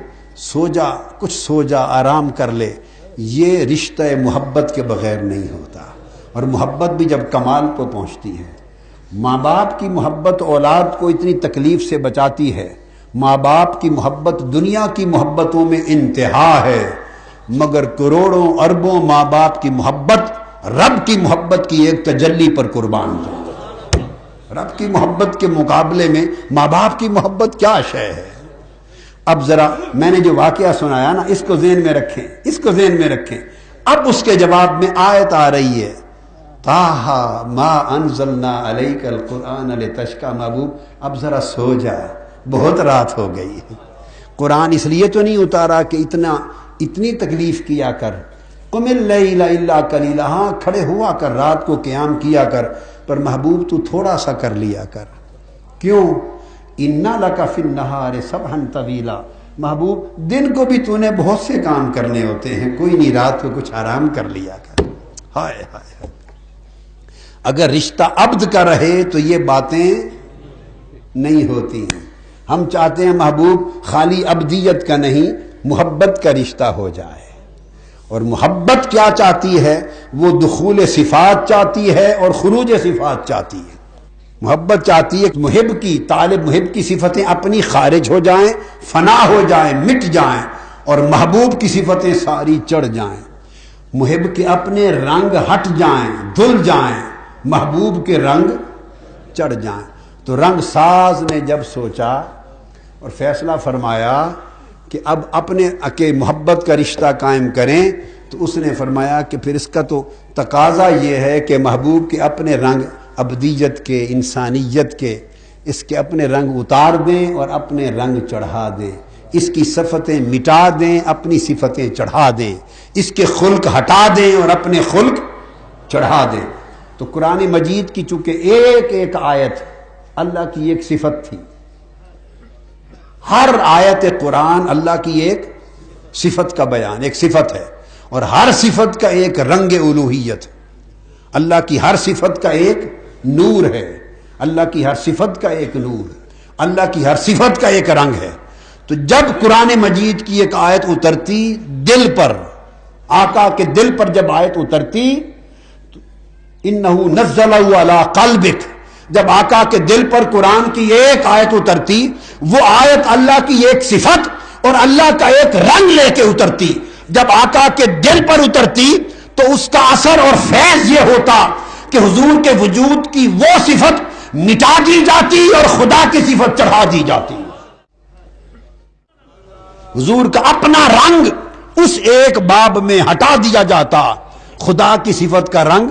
سو جا، کچھ سو جا، آرام کر لے، یہ رشتہ محبت کے بغیر نہیں ہوتا۔ اور محبت بھی جب کمال کو پہنچتی ہے، ماں باپ کی محبت اولاد کو اتنی تکلیف سے بچاتی ہے، ماں باپ کی محبت دنیا کی محبتوں میں انتہا ہے، مگر کروڑوں اربوں ماں باپ کی محبت رب کی محبت کی ایک تجلی پر قربان ہے۔ رب کی محبت کے مقابلے میں ماں باپ کی محبت کیا شے ہے؟ اب ذرا میں نے جو واقعہ سنایا نا، اس کو ذہن میں رکھیں، اس کو ذہن میں رکھیں۔ اب اس کے جواب میں آیت آ رہی ہے، تاہا ما انزلنا علیک القرآن لتشقی، محبوب اب ذرا سو جا، بہت رات ہو گئی ہے۔ قرآن اس لیے تو نہیں اتارا کہ اتنی تکلیف کیا کر، قم اللیل الا قلیلا، ہاں کھڑے ہوا کر، رات کو قیام کیا کر، پر محبوب تو تھوڑا سا کر لیا کر۔ کیوں؟ انا لک فی النہار سبحا طویلا، محبوب دن کو بھی تو نے بہت سے کام کرنے ہوتے ہیں، کوئی نہیں رات کو کچھ آرام کر لیا کر۔ ہائے ہائے، اگر رشتہ عبد کا رہے تو یہ باتیں نہیں ہوتی ہیں۔ ہم چاہتے ہیں محبوب خالی عبدیت کا نہیں، محبت کا رشتہ ہو جائے۔ اور محبت کیا چاہتی ہے؟ وہ دخول صفات چاہتی ہے اور خروج صفات چاہتی ہے۔ محبت چاہتی ہے کہ محب کی، طالب محب کی صفتیں اپنی خارج ہو جائیں، فنا ہو جائیں، مٹ جائیں، اور محبوب کی صفتیں ساری چڑھ جائیں۔ محب کے اپنے رنگ ہٹ جائیں، دھل جائیں، محبوب کے رنگ چڑھ جائیں۔ تو رنگ ساز نے جب سوچا اور فیصلہ فرمایا کہ اب اپنے کے محبت کا رشتہ قائم کریں، تو اس نے فرمایا کہ پھر اس کا تو تقاضا یہ ہے کہ محبوب کے اپنے رنگ ابدیت کے، انسانیت کے، اس کے اپنے رنگ اتار دیں اور اپنے رنگ چڑھا دیں، اس کی صفتیں مٹا دیں، اپنی صفتیں چڑھا دیں، اس کے خلق ہٹا دیں اور اپنے خلق چڑھا دیں۔ تو قرآن مجید کی چونکہ ایک ایک آیت اللہ کی ایک صفت تھی، ہر آیت قرآن اللہ کی ایک صفت کا بیان، ایک صفت ہے، اور ہر صفت کا ایک رنگ الوہیت، اللہ کی ہر صفت کا ایک نور ہے، اللہ کی ہر صفت کا ایک نور، اللہ کی ہر صفت کا ایک رنگ ہے۔ تو جب قرآن مجید کی ایک آیت اترتی دل پر، آقا کے دل پر جب آیت اترتی، اِنَّهُ نَزَّلَهُ عَلَىٰ قَلْبِكَ، جب آقا کے دل پر قرآن کی ایک آیت اترتی، وہ آیت اللہ کی ایک صفت اور اللہ کا ایک رنگ لے کے اترتی۔ جب آقا کے دل پر اترتی تو اس کا اثر اور فیض یہ ہوتا کہ حضور کے وجود کی وہ صفت مٹا دی جاتی اور خدا کی صفت چڑھا دی جاتی۔ حضور کا اپنا رنگ اس ایک باب میں ہٹا دیا جاتا، خدا کی صفت کا رنگ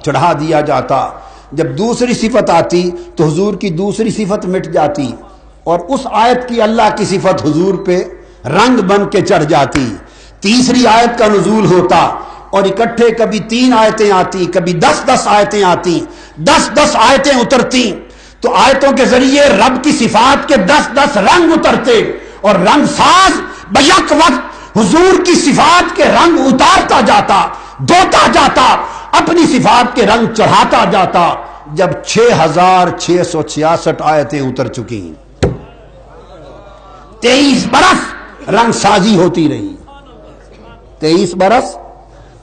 چڑھا دیا جاتا۔ جب دوسری صفت آتی تو حضور کی دوسری صفت مٹ جاتی اور اس آیت کی اللہ کی صفت حضور پہ رنگ بن کے چڑھ جاتی۔ تیسری آیت کا نزول ہوتا اور اکٹھے کبھی 3 آیتیں آتی، کبھی 10 آیتیں آتی، 10 آیتیں اترتی، تو آیتوں کے ذریعے رب کی صفات کے 10 رنگ اترتے اور رنگ ساز بیک وقت حضور کی صفات کے رنگ اتارتا جاتا، دھوتا جاتا، اپنی صفات کے رنگ چڑھاتا جاتا۔ جب 6666 آیتیں اتر چکی، 23 برس رنگ سازی ہوتی رہی، 23 برس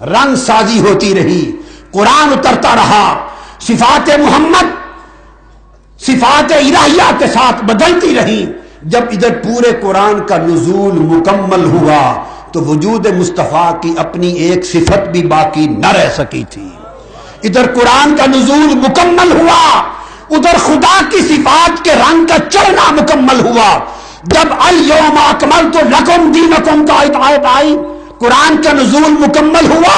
رنگ سازی ہوتی رہی، قرآن اترتا رہا، صفات محمد صفات الہیہ کے ساتھ بدلتی رہی۔ جب ادھر پورے قرآن کا نزول مکمل ہوا تو وجود مصطفیٰ کی اپنی ایک صفت بھی باقی نہ رہ سکی تھی۔ ادھر قرآن کا نزول مکمل ہوا، ادھر خدا کی صفات کے رنگ کا چڑھنا مکمل ہوا۔ جب الیوم اکملت لکم دینکم کا آیت آئی، قرآن کا نزول مکمل ہوا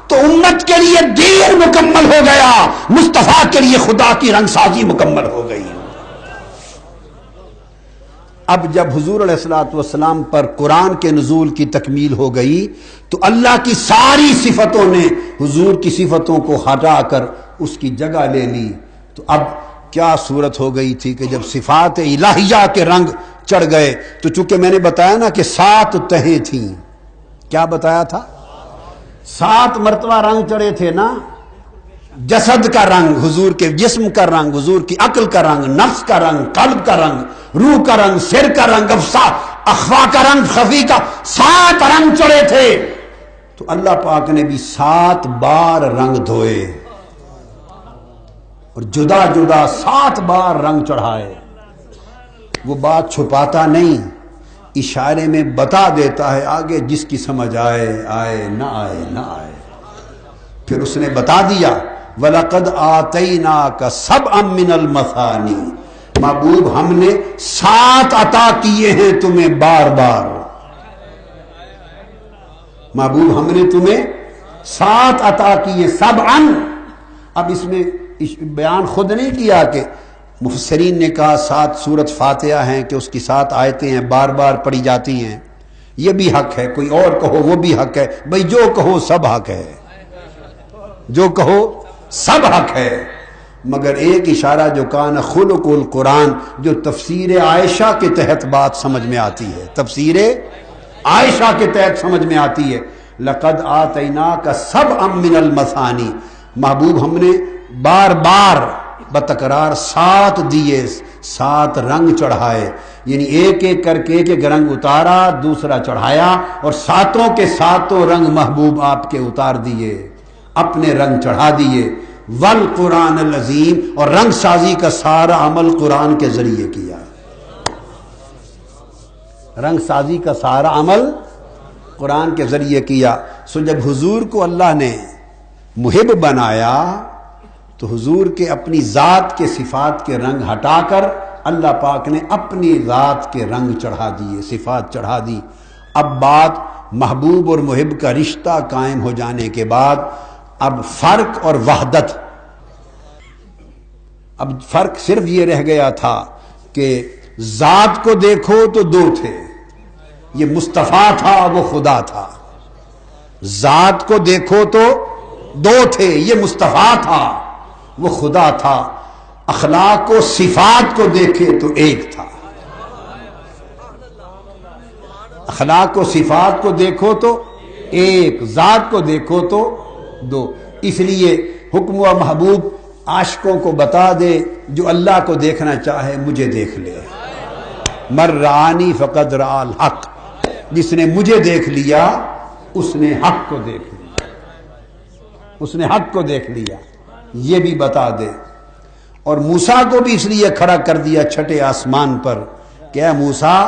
تو امت کے لیے دین مکمل ہو گیا، مصطفیٰ کے لیے خدا کی رنگ سازی مکمل ہو گئی۔ اب جب حضور علیہ الصلوۃ والسلام پر قرآن کے نزول کی تکمیل ہو گئی تو اللہ کی ساری صفتوں نے حضور کی صفتوں کو ہٹا کر اس کی جگہ لے لی۔ تو اب کیا صورت ہو گئی تھی کہ جب صفات الہیہ کے رنگ چڑھ گئے تو چونکہ میں نے بتایا نا کہ 7 تہیں تھیں، کیا بتایا تھا؟ 7 مرتبہ رنگ چڑھے تھے نا، جسد کا رنگ، حضور کے جسم کا رنگ، حضور کی عقل کا رنگ، نفس کا رنگ، قلب کا رنگ، روح کا رنگ، سر کا رنگ، اخفا کا رنگ، خفی کا، 7 رنگ چڑھے تھے۔ تو اللہ پاک نے بھی 7 بار رنگ دھوئے اور جدا جدا 7 بار رنگ چڑھائے۔ وہ بات چھپاتا نہیں، اشارے میں بتا دیتا ہے، آگے جس کی سمجھ آئے آئے، نہ آئے نہ آئے۔ پھر اس نے بتا دیا وَلَقَدْ آتَيْنَاكَ سَبْعًا مِّنَ الْمَثَانِي، محبوب ہم نے 7 عطا کیے ہیں تمہیں بار بار، محبوب ہم نے تمہیں 7 عطا کیے، 7 اب اس میں بیان خود نہیں کیا کہ مفسرین نے کہا 7 سورت فاتحہ ہیں کہ اس کی 7 آیتیں ہیں، بار بار پڑھی جاتی ہیں، یہ بھی حق ہے، کوئی اور کہو وہ بھی حق ہے، بھئی جو کہو سب حق ہے، جو کہو سب حق ہے، مگر ایک اشارہ جو کان خلق القرآن، جو تفسیر عائشہ کے تحت بات سمجھ میں آتی ہے، تفسیر عائشہ کے تحت سمجھ میں آتی ہے، لقد آتیناک سبعا من المثانی، محبوب ہم نے بار بار بتکرار 7 دیے، 7 رنگ چڑھائے، یعنی ایک ایک کر کے ایک رنگ اتارا، دوسرا چڑھایا، اور 7 کے 7 رنگ محبوب آپ کے اتار دیے، اپنے رنگ چڑھا دیے۔ والقرآن العظیم، اور رنگ سازی کا سارا عمل قرآن کے ذریعے کیا، رنگ سازی کا سارا عمل قرآن کے ذریعے کیا. سو جب حضور کو اللہ نے محب بنایا تو حضور کے اپنی ذات کے صفات کے رنگ ہٹا کر اللہ پاک نے اپنی ذات کے رنگ چڑھا دیے، صفات چڑھا دی. اب بات محبوب اور محب کا رشتہ قائم ہو جانے کے بعد اب فرق اور وحدت، اب فرق صرف یہ رہ گیا تھا کہ ذات کو دیکھو تو دو تھے، یہ مصطفیٰ تھا وہ خدا تھا. ذات کو دیکھو تو دو تھے، یہ مصطفیٰ تھا وہ خدا تھا. اخلاق و صفات کو دیکھے تو ایک تھا. اخلاق و صفات کو دیکھو تو ایک، ذات کو دیکھو تو دو. اس لیے حکم و محبوب عاشقوں کو بتا دے جو اللہ کو دیکھنا چاہے مجھے دیکھ لے. مر رعانی فقد رعا الحق، جس نے مجھے دیکھ لیا اس نے حق کو دیکھ لیا، اس نے حق کو دیکھ لیا. یہ بھی بتا دے. اور موسیٰ کو بھی اس لیے کھڑا کر دیا چھٹے آسمان پر کہ اے موسیٰ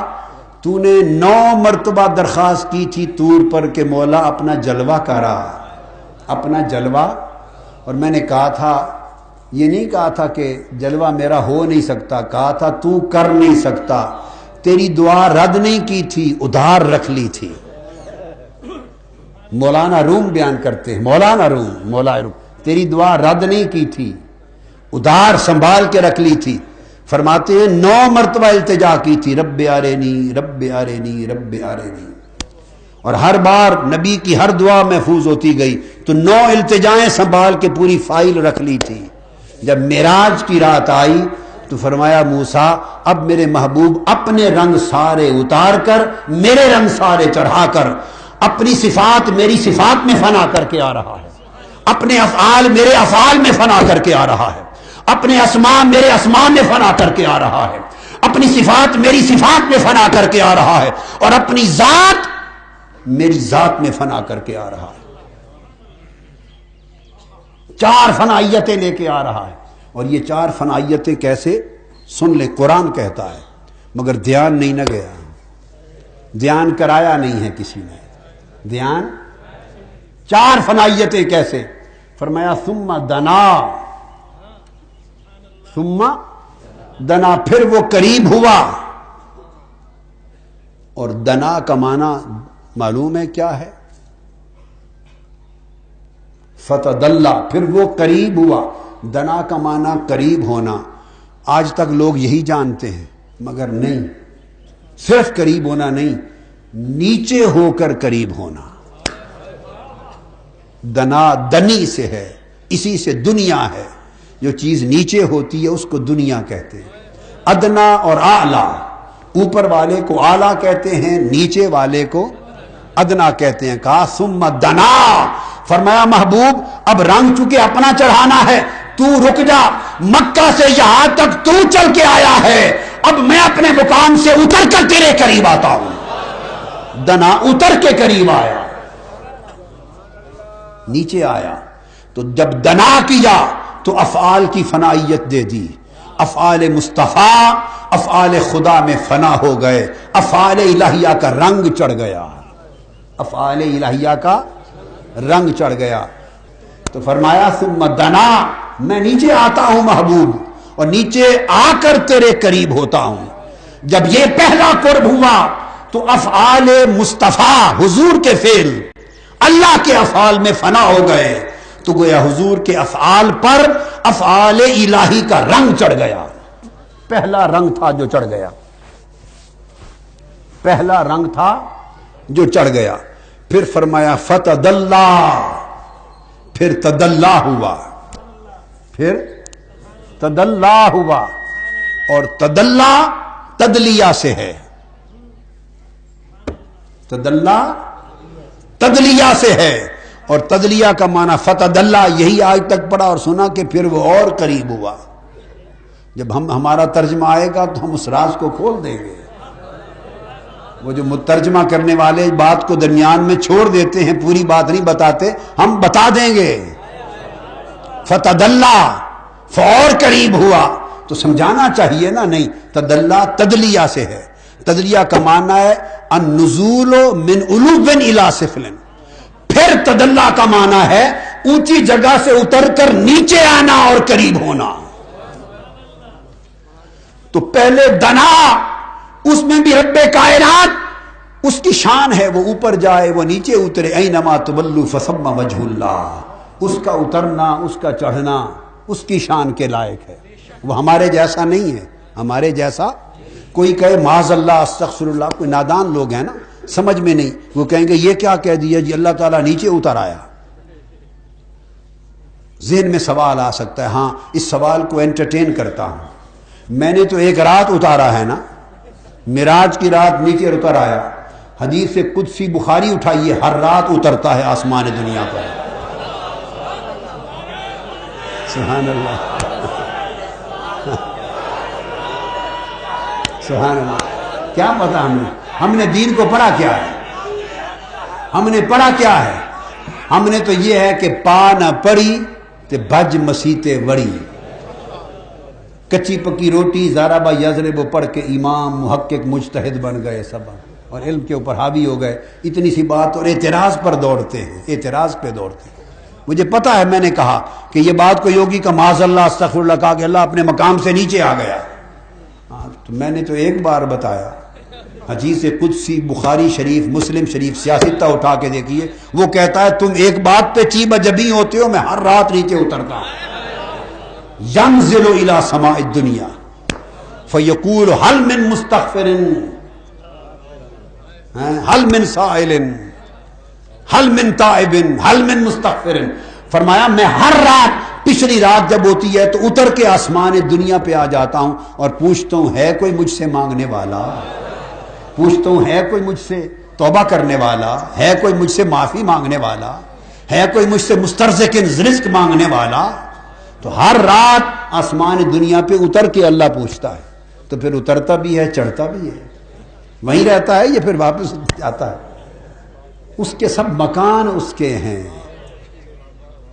تو نے 9 مرتبہ درخواست کی تھی طور پر کہ مولا اپنا جلوہ کرا، اپنا جلوہ. اور میں نے کہا تھا، یہ نہیں کہا تھا کہ جلوہ میرا ہو نہیں سکتا، کہا تھا تو کر نہیں سکتا. تیری دعا رد نہیں کی تھی، ادھار رکھ لی تھی. مولانا روم بیان کرتے ہیں، مولانا روم تیری دعا رد نہیں کی تھی، ادھار سنبھال کے رکھ لی تھی. فرماتے ہیں 9 مرتبہ التجا کی تھی، رب آرینی رب آرینی رب آرینی. اور ہر بار نبی کی ہر دعا محفوظ ہوتی گئی تو 9 التجائیں سنبھال کے پوری فائل رکھ لی تھی. جب معراج کی رات آئی تو فرمایا موسیٰ اب میرے محبوب اپنے رنگ سارے اتار کر میرے رنگ سارے چڑھا کر اپنی صفات میری صفات میں فنا کر کے آ رہا ہے، اپنے افعال میرے افعال میں فنا کر کے آ رہا ہے، اپنے اسماء میرے اسماء میں فنا کر کے آ رہا ہے، اپنی صفات میری صفات میں فنا کر کے آ رہا ہے، اور اپنی ذات میری ذات میں فنا کر کے آ رہا ہے. 4 فنائیتیں لے کے آ رہا ہے. اور یہ 4 فنائیتیں کیسے؟ سن لے، قرآن کہتا ہے مگر دھیان نہیں نہ گیا، دھیان کرایا نہیں ہے کسی نے. دھیان 4 فنائیتیں کیسے؟ فرمایا ثم دنا، پھر وہ قریب ہوا. اور دنا کا معنی معلوم ہے کیا ہے؟ فتدلا، پھر وہ قریب ہوا. دنا کا معنی قریب ہونا. آج تک لوگ یہی جانتے ہیں مگر نہیں، صرف قریب ہونا نہیں، نیچے ہو کر قریب ہونا. دنا دنی سے ہے، اسی سے دنیا ہے. جو چیز نیچے ہوتی ہے اس کو دنیا کہتے ہیں. ادنا اور اعلی، اوپر والے کو اعلی کہتے ہیں، نیچے والے کو ادنا کہتے ہیں. کہا ثم دنا، فرمایا محبوب اب رنگ چکے اپنا چڑھانا ہے، تو رک جا. مکہ سے یہاں تک تو چل کے آیا ہے، اب میں اپنے مقام سے اتر کر تیرے قریب آتا ہوں. دنا اتر کے قریب آیا، نیچے آیا. تو جب دنا کیا تو افعال کی فنائیت دے دی. افعال مصطفیٰ افعال خدا میں فنا ہو گئے. افعال الہیہ کا رنگ چڑھ گیا، افعال الہیہ کا رنگ چڑھ گیا. تو فرمایا ثم دنا، میں نیچے آتا ہوں محبوب، اور نیچے آ کر تیرے قریب ہوتا ہوں. جب یہ پہلا قرب ہوا تو افعال مصطفیٰ حضور کے فعل اللہ کے افعال میں فنا ہو گئے. تو گویا حضور کے افعال پر افعال الہی کا رنگ چڑھ گیا. پہلا رنگ تھا جو چڑھ گیا، پہلا رنگ تھا جو چڑھ گیا. پھر فرمایا فتدلا، پھر تدلا ہوا، پھر تدلا ہوا. اور تدلا تدلیہ سے ہے، تدلا تدلیہ سے ہے. اور تدلیہ کا معنی فتدلا، یہی آج تک پڑھا اور سنا کہ پھر وہ اور قریب ہوا. جب ہمارا ترجمہ آئے گا تو ہم اس راز کو کھول دیں گے. وہ جو مترجمہ کرنے والے بات کو درمیان میں چھوڑ دیتے ہیں، پوری بات نہیں بتاتے، ہم بتا دیں گے. فتدلا، فور قریب ہوا، تو سمجھانا چاہیے نا. نہیں، تدلا تدلیہ سے ہے. تدلیہ کا معنی ہے النزول من علو الی سفل، پھر تدلہ کا معنی ہے اونچی جگہ سے اتر کر نیچے آنا اور قریب ہونا۔ تو پہلے دنا، اس میں بھی رب کائنات اس کی شان ہے، وہ اوپر جائے وہ نیچے اترے، اینما تولوا فثم وجہ اللہ، اس کا اترنا اس کا چڑھنا اس کی شان کے لائق ہے، وہ ہمارے جیسا نہیں ہے۔ ہمارے جیسا کوئی کہے معاذ اللہ استغفر اللہ، کوئی نادان لوگ ہیں نا سمجھ میں نہیں، وہ کہیں گے یہ کیا کہہ دیا جی اللہ تعالیٰ نیچے اتر آیا۔ ذہن میں سوال آ سکتا ہے، ہاں اس سوال کو انٹرٹین کرتا ہوں، میں نے تو ایک رات اتارا ہے نا، معراج کی رات نیچے اتر آیا، حدیث قدسی بخاری اٹھائیے، ہر رات اترتا ہے آسمان دنیا پر۔ سبحان اللہ سبحان اللہ۔ کیا پتا ہم نے دین کو پڑھا کیا ہے، ہم نے پڑھا کیا ہے؟ ہم نے تو یہ ہے کہ پا نہ پڑی تے بج مسیتے وڑی، کچی پکی روٹی زارا با یضرب پڑھ کے امام محقق مجتہد بن گئے سب، اور علم کے اوپر حاوی ہو گئے، اتنی سی بات اور اعتراض پر دوڑتے ہیں، اعتراض پہ دوڑتے ہیں۔ مجھے پتا ہے، میں نے کہا کہ یہ بات کو یوگی کا معاذ اللہ استغفر اللہ کہا کہ اللہ اپنے مقام سے نیچے آ گیا، تو میں نے تو ایک بار بتایا، حدیث قدسی بخاری شریف مسلم شریف سیاستہ اٹھا کے دیکھیے، وہ کہتا ہے تم ایک بات پہ چیبہ جبی ہوتے ہو، میں ہر رات نیچے اترتا ہوں۔ ینزل الی سماء الدنیا فیقول هل من مستغفر هل من سائل هل من تائب هل من مستغفر، فرمایا میں ہر رات، پچھلی رات جب ہوتی ہے تو اتر کے آسمان دنیا پہ آ جاتا ہوں اور پوچھتا ہوں ہے کوئی مجھ سے مانگنے والا، پوچھتا ہوں ہے کوئی مجھ سے توبہ کرنے والا، ہے کوئی مجھ سے معافی مانگنے والا، ہے کوئی مجھ سے مسترزق رزق مانگنے والا۔ تو ہر رات آسمان دنیا پہ اتر کے اللہ پوچھتا ہے، تو پھر اترتا بھی ہے چڑھتا بھی ہے، وہیں رہتا ہے یا پھر واپس جاتا ہے؟ اس کے سب مکان اس کے ہیں،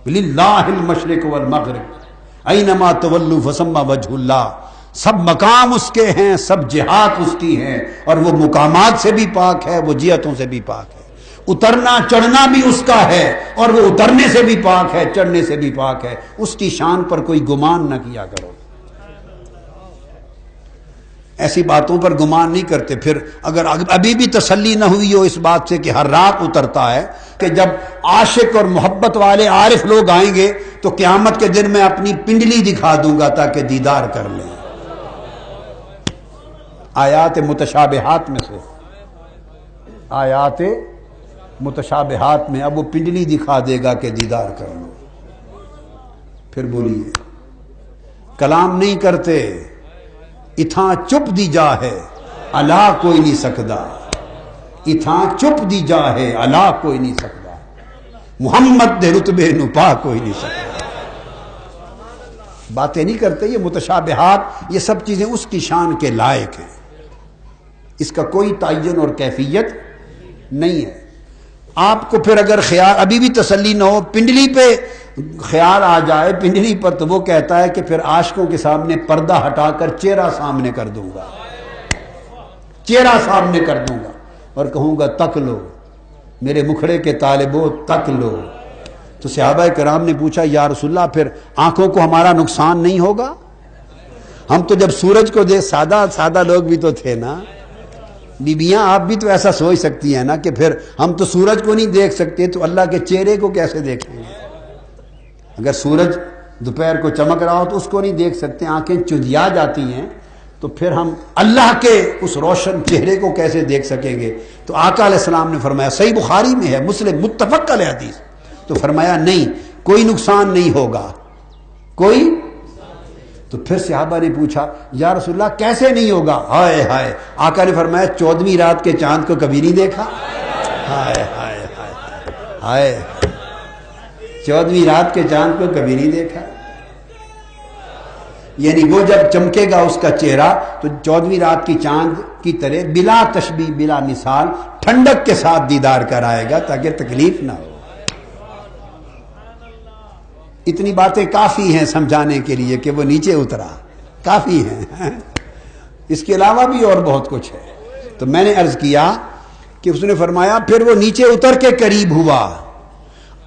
للہ المشرق والمغرب اینما تولوا فثم وجہ اللہ، سب مقام اس کے ہیں، سب جہات اس کی ہیں، اور وہ مقامات سے بھی پاک ہے، وہ جہتوں سے بھی پاک ہے، اترنا چڑھنا بھی اس کا ہے، اور وہ اترنے سے بھی پاک ہے چڑھنے سے بھی پاک ہے، اس کی شان پر کوئی گمان نہ کیا کرو، ایسی باتوں پر گمان نہیں کرتے۔ پھر اگر ابھی بھی تسلی نہ ہوئی ہو اس بات سے کہ ہر رات اترتا ہے، کہ جب عاشق اور محبت والے عارف لوگ آئیں گے تو قیامت کے دن میں اپنی پنڈلی دکھا دوں گا تاکہ دیدار کر لیں۔ آیات متشابہات میں سے، آیات متشابہات میں اب وہ پنڈلی دکھا دے گا کہ دیدار کر لو۔ پھر بولیے، کلام نہیں کرتے، اتھاں چپ دی جا ہے الا کوئی نہیں سکدا، اتھاں چپ دی جا ہے الا کوئی نہیں سکدا، محمد دے رتبے نو پا کوئی نہیں سکدا۔ باتیں نہیں کرتے، یہ متشابہات، یہ سب چیزیں اس کی شان کے لائق ہیں، اس کا کوئی تعین اور کیفیت نہیں ہے۔ آپ کو پھر اگر خیال ابھی بھی تسلی نہ ہو، پنڈلی پہ خیال آ جائے پنڈلی پر، تو وہ کہتا ہے کہ پھر عاشقوں کے سامنے پردہ ہٹا کر چہرہ سامنے کر دوں گا، چہرہ سامنے کر دوں گا اور کہوں گا تک لو میرے مکھڑے کے طالبو تک لو۔ تو صحابہ کرام نے پوچھا یا رسول اللہ پھر آنکھوں کو ہمارا نقصان نہیں ہوگا؟ ہم تو جب سورج کو دیکھ، سادہ لوگ بھی تو تھے نا، بیبیاں آپ بھی تو ایسا سوچ سکتی ہیں نا کہ پھر ہم تو سورج کو نہیں دیکھ سکتے تو اللہ کے چہرے کو کیسے دیکھیں گے؟ اگر سورج دوپہر کو چمک رہا ہو تو اس کو نہیں دیکھ سکتے، آنکھیں چندیا جاتی ہیں، تو پھر ہم اللہ کے اس روشن چہرے کو کیسے دیکھ سکیں گے؟ تو آقا علیہ السلام نے فرمایا، صحیح بخاری میں ہے، مسلم متفق علیہ حدیث، تو فرمایا نہیں، کوئی نقصان نہیں ہوگا، کوئی۔ تو پھر صحابہ نے پوچھا یا رسول اللہ کیسے نہیں ہوگا؟ ہائے ہائے، آقا نے فرمایا 14ویں رات کے چاند کو کبھی نہیں دیکھا؟ ہائے ہائے ہائے ہائے، 14ویں رات کے چاند کو کبھی نہیں دیکھا؟ یعنی وہ جب چمکے گا اس کا چہرہ تو 14ویں رات کی چاند کی طرح بلا تشبیہ بلا مثال ٹھنڈک کے ساتھ دیدار کر آئے گا تاکہ تکلیف نہ ہو۔ اتنی باتیں کافی ہیں سمجھانے کے لیے کہ وہ نیچے اترا، کافی ہیں، اس کے علاوہ بھی اور بہت کچھ ہے۔ تو میں نے عرض کیا کہ اس نے فرمایا پھر وہ نیچے اتر کے قریب ہوا،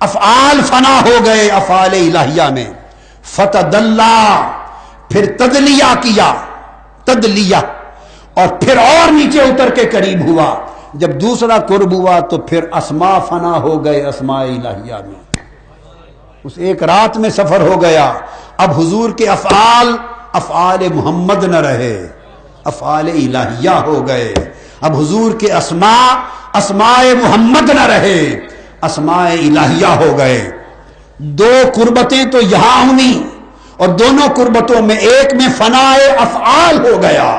افعال فنا ہو گئے افعال الہیہ میں، فتدلا، پھر تدلیہ کیا، تدلیہ، اور پھر اور نیچے اتر کے قریب ہوا۔ جب دوسرا قرب ہوا تو پھر اسماء فنا ہو گئے اسماء الہیہ میں، اس ایک رات میں سفر ہو گیا۔ اب حضور کے افعال افعال محمد نہ رہے، افعال الہیہ ہو گئے۔ اب حضور کے اسماء اسماء محمد نہ رہے، اسماء الہیہ ہو گئے۔ دو قربتیں تو یہاں ہوئی، اور دونوں قربتوں میں ایک میں فنائے افعال ہو گیا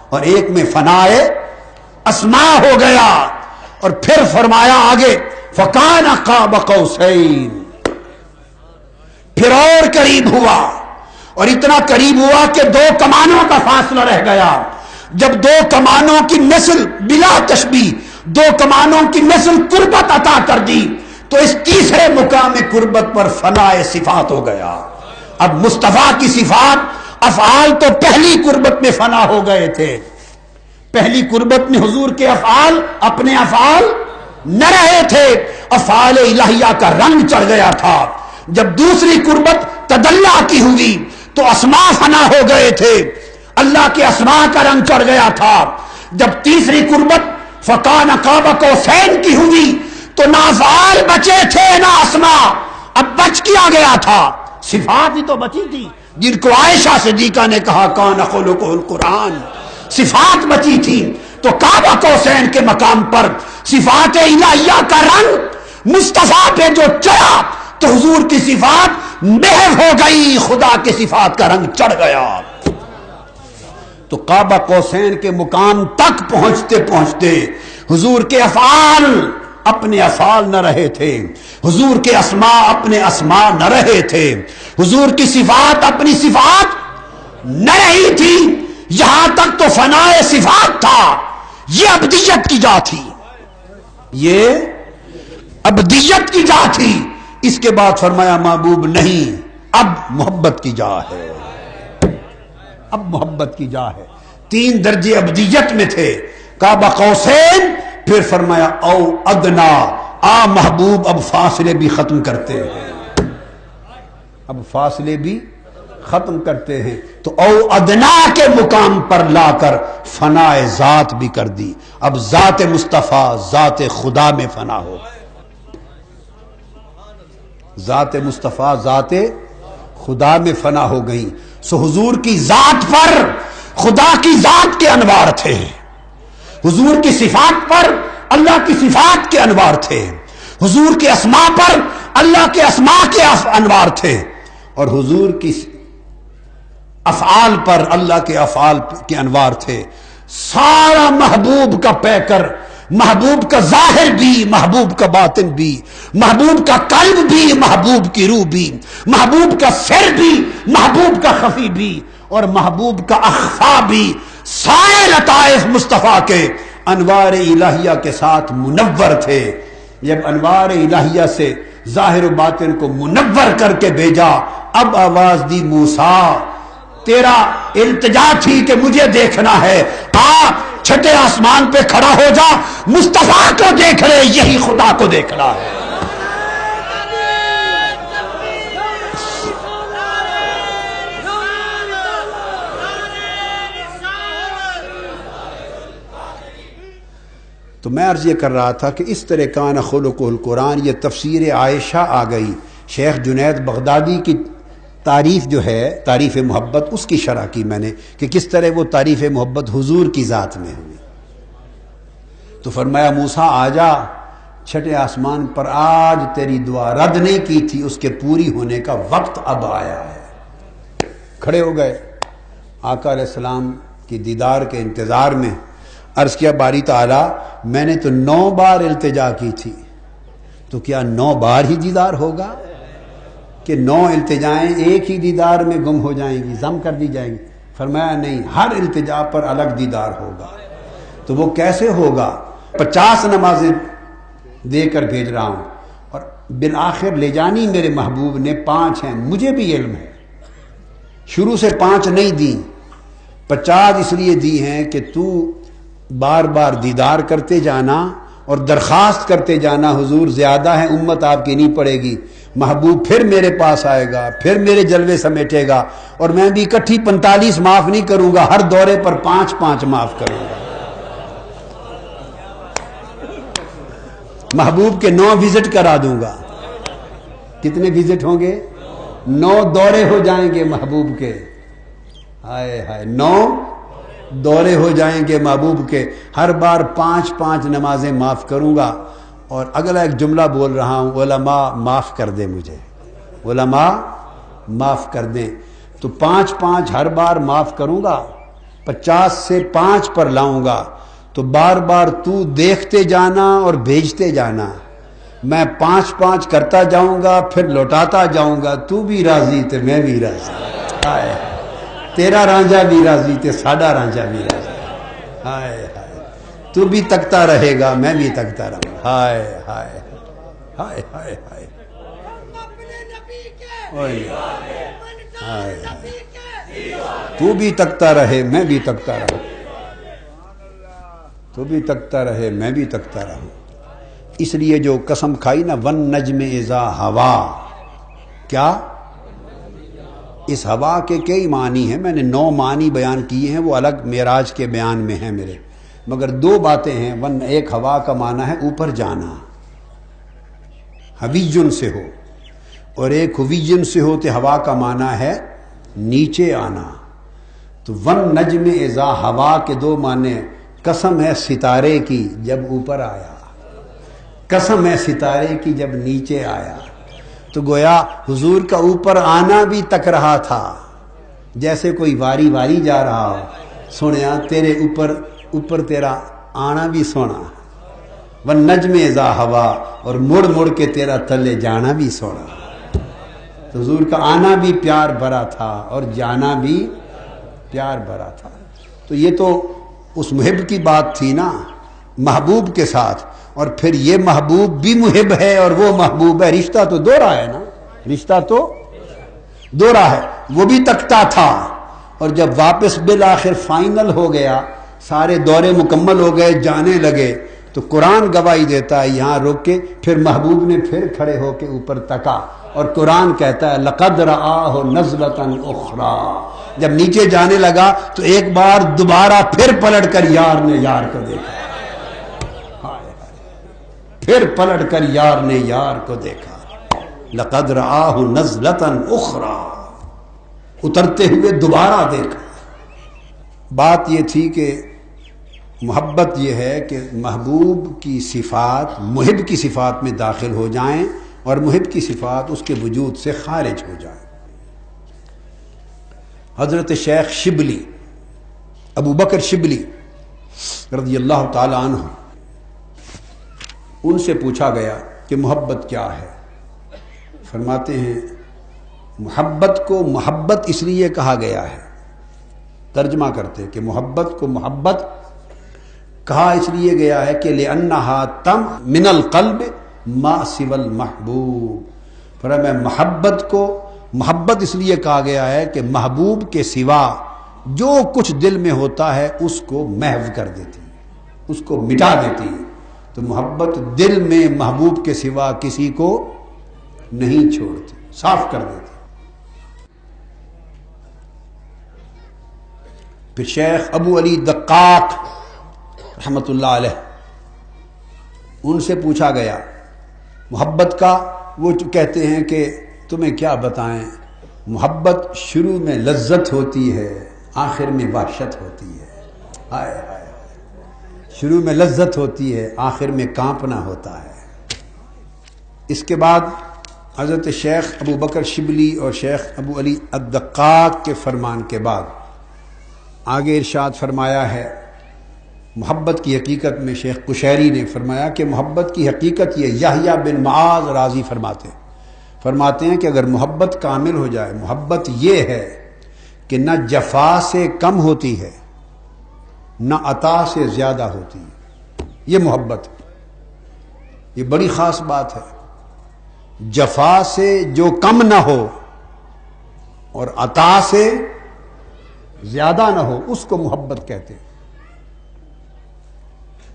اور ایک میں فنائے اسماء ہو گیا۔ اور پھر فرمایا آگے فکان قاب قوسین، پھر اور قریب ہوا، اور اتنا قریب ہوا کہ دو کمانوں کا فاصلہ رہ گیا۔ جب دو کمانوں کی نسل بلا تشبیہ، دو کمانوں کی نسل قربت عطا کر دی، تو اس تیسرے مقام قربت پر فنائے صفات ہو گیا۔ اب مصطفیٰ کی صفات افعال تو پہلی قربت میں فنا ہو گئے تھے، پہلی قربت میں حضور کے افعال اپنے افعال نہ رہے تھے، افعال الہیہ کا رنگ چڑھ گیا تھا۔ جب دوسری قربت تدلہ کی ہوئی تو اسماء فنا ہو گئے تھے، اللہ کے اسماء کا رنگ چڑھ گیا تھا۔ جب تیسری قربت فکان قاب قوسین کی ہوئی تو نہ افعال بچے تھے نہ اسماء، اب بچ کیا گیا تھا، صفات ہی تو بچی تھی، جن کو عائشہ صدیقہ نے کہا کان خلقہ القرآن، صفات بچی تھی۔ تو قاب قوسین کے مقام پر صفات الہیہ کا رنگ مصطفیٰ پہ جو چڑھا تو حضور کی صفات محو ہو گئی، خدا کی صفات کا رنگ چڑھ گیا۔ تو قاب قوسین کے مقام تک پہنچتے پہنچتے حضور کے افعال اپنے افعال نہ رہے تھے، حضور کے اسماء اپنے اسماء نہ رہے تھے، حضور کی صفات اپنی صفات نہ رہی تھی، یہاں تک تو فنائے صفات تھا۔ یہ ابدیت کی جا تھی، یہ ابدیت کی جا تھی۔ اس کے بعد فرمایا محبوب نہیں، اب محبت کی جا ہے، اب محبت کی جا ہے۔ تین درجے ابدیت میں تھے، قاب قوسین، پھر فرمایا او ادنا، آ محبوب اب فاصلے بھی ختم کرتے ہیں، اب فاصلے بھی ختم کرتے ہیں۔ تو او ادنا کے مقام پر لا کر فنائے ذات بھی کر دی، اب ذات مصطفیٰ ذات خدا میں فنا ہو گئے، ذات مصطفیٰ ذات خدا میں فنا ہو گئی۔ سو حضور کی ذات پر خدا کی ذات کے انوار تھے، حضور کی صفات پر اللہ کی صفات کے انوار تھے، حضور کے اسماء پر اللہ کے اسماء کے انوار تھے، اور حضور کی افعال پر اللہ کے افعال کے انوار تھے۔ سارا محبوب کا پیکر، محبوب کا ظاہر بھی، محبوب کا باطن بھی، محبوب کا قلب بھی، محبوب کی روح بھی، محبوب کا سر بھی، محبوب کا خفی بھی، اور محبوب کا اخفا بھی، سارے لطائف مصطفیٰ کے انوار الہیہ کے ساتھ منور تھے۔ جب انوار الہیہ سے ظاہر و باطن کو منور کر کے بھیجا، اب آواز دی موسیٰ، تیرا التجا تھی کہ مجھے دیکھنا ہے، آ چھٹے آسمان پہ کھڑا ہو جا، مصطفیٰ کو دیکھ رہے، یہی خدا کو دیکھنا ہے۔ تو میں عرض یہ کر رہا تھا کہ اس طرح کان خلقہ القرآن، یہ تفسیر عائشہ آ گئی۔ شیخ جنید بغدادی کی تعریف جو ہے، تعریف محبت، اس کی شرح کی میں نے کہ کس طرح وہ تعریف محبت حضور کی ذات میں ہوئی۔ تو فرمایا موسیٰ آ جا چھٹے آسمان پر، آج تیری دعا رد نہیں کی تھی، اس کے پوری ہونے کا وقت اب آیا ہے۔ کھڑے ہو گئے آقا علیہ السلام کی دیدار کے انتظار میں۔ عرض کیا باری تعالیٰ میں نے تو 9 بار التجا کی تھی، تو کیا 9 بار ہی دیدار ہوگا کہ 9 التجائیں ایک ہی دیدار میں گم ہو جائیں گی، ضم کر دی جائیں گی؟ فرمایا نہیں، ہر التجا پر الگ دیدار ہوگا۔ تو وہ کیسے ہوگا؟ 50 نمازیں دے کر بھیج رہا ہوں، اور بالآخر لے جانی میرے محبوب نے 5 ہیں، مجھے بھی علم ہے، شروع سے 5 نہیں دی، 50 اس لیے دی ہیں کہ تو بار بار دیدار کرتے جانا اور درخواست کرتے جانا، حضور زیادہ ہے، امت آپ کی نہیں پڑے گی، محبوب پھر میرے پاس آئے گا، پھر میرے جلوے سمیٹے گا، اور میں بھی اکٹھی 45 معاف نہیں کروں گا، ہر دورے پر 5 معاف کروں گا۔ محبوب کے 9 وزٹ کرا دوں گا۔ کتنے وزٹ ہوں گے؟ 9 دورے ہو جائیں گے محبوب کے، ہائے ہائے 9 دورے ہو جائیں گے محبوب کے، ہر بار 5 نمازیں معاف کروں گا۔ اور اگلا ایک جملہ بول رہا ہوں، علماء معاف کر دیں مجھے، علماء معاف کر دیں، تو 5 ہر بار معاف کروں گا، 50 سے 5 پر لاؤں گا، تو بار بار تو دیکھتے جانا اور بھیجتے جانا، میں 5 کرتا جاؤں گا، پھر لوٹاتا جاؤں گا، تو بھی راضی تے میں بھی راضی، ہائے تیرا رانجھا بھی راضی تے ساڈا رانجھا بھی راضی، ہائے ہائے تو بھی تکتا رہے گا، میں بھی تکتا رہوں گا، ہائے ہائے ہائے ہائے ہائے ہائے تو بھی تکتا رہے میں بھی تکتا رہوں، تو بھی تکتا رہے میں بھی تکتا رہوں۔ اس لیے جو قسم کھائی نا، والنجم اذا ہوا، کیا اس ہوا کے کئی معنی ہیں، میں نے 9 معنی بیان کیے ہیں، وہ الگ معراج کے بیان میں ہیں میرے، مگر 2 باتیں ہیں۔ ایک ہوا کا معنی ہے اوپر جانا، ہویجن سے ہو، اور ایک ہویجن سے ہو تو ہوا کا معنی ہے نیچے آنا۔ تو والنجم اذا ہوا کے 2 معنی، قسم ہے ستارے کی جب اوپر آیا، قسم ہے ستارے کی جب نیچے آیا۔ تو گویا حضور کا اوپر آنا بھی تک رہا تھا، جیسے کوئی واری واری جا رہا ہو، سنیا تیرے اوپر تیرا آنا بھی سونا، والنجم اذا ہوا، اور مڑ مڑ کے تیرا تلے جانا بھی سونا۔ تو حضور کا آنا بھی پیار بھرا تھا اور جانا بھی پیار بھرا تھا۔ تو یہ تو اس محب کی بات تھی نا، محبوب کے ساتھ، اور پھر یہ محبوب بھی محب ہے اور وہ محبوب ہے، رشتہ تو دوہرا ہے نا، رشتہ تو دوہرا ہے۔ وہ بھی تکتا تھا، اور جب واپس بالآخر فائنل ہو گیا، سارے دورے مکمل ہو گئے، جانے لگے، تو قرآن گواہی دیتا ہے یہاں روک کے، پھر محبوب نے پھر کھڑے ہو کے اوپر تکا، اور قرآن کہتا ہے لَقَدْ رَآهُ نَزْلَةً أُخْرَىٰ، جب نیچے جانے لگا تو ایک بار دوبارہ پھر پلٹ کر یار نے یار کو دیکھا، پھر پلٹ کر یار نے یار کو دیکھا، لَقَدْ رَآهُ نَزْلَةً أُخْرَىٰ، اترتے ہوئے دوبارہ دیکھا۔ بات یہ تھی کہ محبت یہ ہے کہ محبوب کی صفات محب کی صفات میں داخل ہو جائیں، اور محب کی صفات اس کے وجود سے خارج ہو جائیں۔ حضرت شیخ شبلی، ابو بکر شبلی رضی اللہ تعالی عنہ، ان سے پوچھا گیا کہ محبت کیا ہے؟ فرماتے ہیں محبت کو محبت اس لیے کہا گیا ہے، ترجمہ کرتے کہ محبت کو محبت کہا اس لیے گیا ہے کہ لِأَنَّهَا تَم مِنَ الْقَلْبِ مَا سِوَى الْمَحْبُوبِ، فرمایا محبت کو محبت اس لیے کہا گیا ہے کہ محبوب کے سوا جو کچھ دل میں ہوتا ہے اس کو محو کر دیتی، اس کو مٹا دیتی۔ تو محبت دل میں محبوب کے سوا کسی کو نہیں چھوڑتی، صاف کر دیتی۔ پھر شیخ ابو علی دقاق رحمۃ اللہ علیہ، ان سے پوچھا گیا محبت کا، وہ کہتے ہیں کہ تمہیں کیا بتائیں، محبت شروع میں لذت ہوتی ہے، آخر میں وحشت ہوتی ہے، ہائے ہائے، شروع میں لذت ہوتی ہے، آخر میں کانپنا ہوتا ہے۔ اس کے بعد حضرت شیخ ابو بکر شبلی اور شیخ ابو علی الدقاق کے فرمان کے بعد آگے ارشاد فرمایا ہے محبت کی حقیقت میں، شیخ قشیری نے فرمایا کہ محبت کی حقیقت یہ، یحییٰ بن معاذ راضی فرماتے ہیں کہ اگر محبت کامل ہو جائے، محبت یہ ہے کہ نہ جفا سے کم ہوتی ہے نہ عطا سے زیادہ ہوتی ہے، یہ محبت، یہ بڑی خاص بات ہے۔ جفا سے جو کم نہ ہو اور عطا سے زیادہ نہ ہو، اس کو محبت کہتے ہیں۔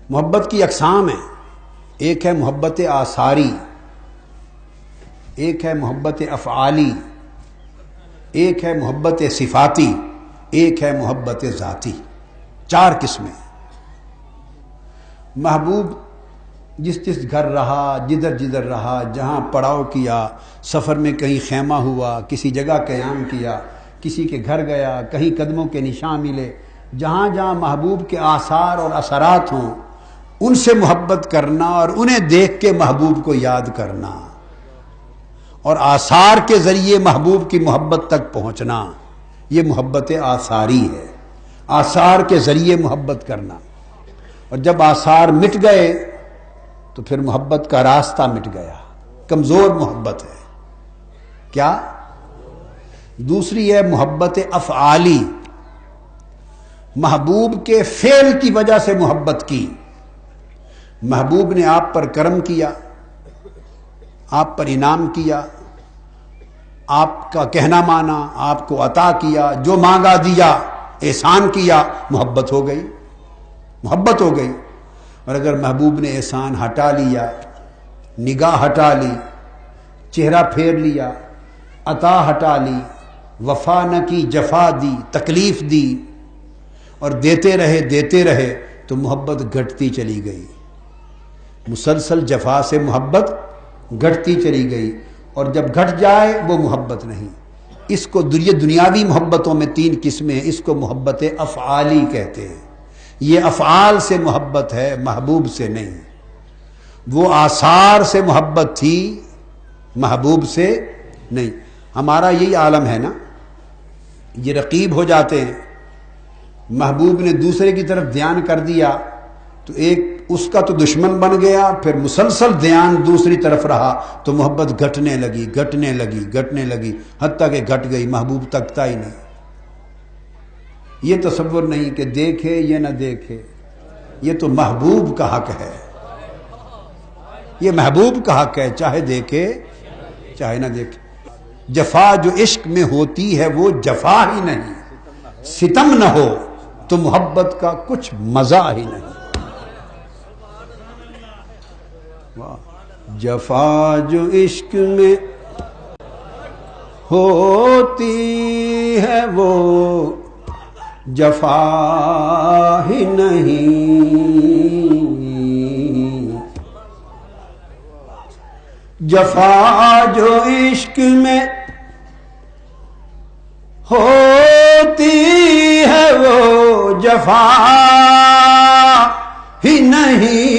محبت کی اقسام ہیں، ایک ہے محبت آثاری، ایک ہے محبت افعالی، ایک ہے محبت صفاتی، ایک ہے محبت ذاتی، 4 قسمیں۔ محبوب جس جس گھر رہا، جدھر جدھر رہا، جہاں پڑاؤ کیا، سفر میں کہیں خیمہ ہوا، کسی جگہ قیام کیا، کسی کے گھر گیا، کہیں قدموں کے نشان ملے، جہاں جہاں محبوب کے آثار اور اثرات ہوں ان سے محبت کرنا اور انہیں دیکھ کے محبوب کو یاد کرنا، اور آثار کے ذریعے محبوب کی محبت تک پہنچنا، یہ محبت آثاری ہے، آثار کے ذریعے محبت کرنا۔ اور جب آثار مٹ گئے تو پھر محبت کا راستہ مٹ گیا، کمزور محبت ہے۔ کیا؟ دوسری ہے محبت افعالی، محبوب کے فعل کی وجہ سے محبت کی۔ محبوب نے آپ پر کرم کیا، آپ پر انعام کیا، آپ کا کہنا مانا، آپ کو عطا کیا، جو مانگا دیا، احسان کیا، محبت ہو گئی، محبت ہو گئی۔ اور اگر محبوب نے احسان ہٹا لیا، نگاہ ہٹا لی، چہرہ پھیر لیا، عطا ہٹا لی، وفا نہ کی، جفا دی، تکلیف دی، اور دیتے رہے تو محبت گھٹتی چلی گئی، مسلسل جفا سے محبت گھٹتی چلی گئی، اور جب گھٹ جائے وہ محبت نہیں۔ اس کو دنیاوی محبتوں میں 3 قسمیں ہیں، اس کو محبت افعالی کہتے ہیں۔ یہ افعال سے محبت ہے، محبوب سے نہیں۔ وہ آثار سے محبت تھی، محبوب سے نہیں۔ ہمارا یہی عالم ہے نا، یہ رقیب ہو جاتے ہیں، محبوب نے دوسرے کی طرف دھیان کر دیا تو ایک اس کا تو دشمن بن گیا، پھر مسلسل دھیان دوسری طرف رہا تو محبت گھٹنے لگی، حتیٰ کہ گھٹ گئی، محبوب تکتا ہی نہیں۔ یہ تصور نہیں کہ دیکھے یا نہ دیکھے، یہ تو محبوب کا حق ہے، یہ محبوب کا حق ہے، چاہے دیکھے چاہے نہ دیکھے۔ جفا جو عشق میں ہوتی ہے وہ جفا ہی نہیں، ستم نہ ہو تو محبت کا کچھ مزہ ہی نہیں۔ جفا جو عشق میں ہوتی ہے وہ جفا ہی نہیں، جفا جو عشق میں ہوتی ہے وہ جفا ہی نہیں،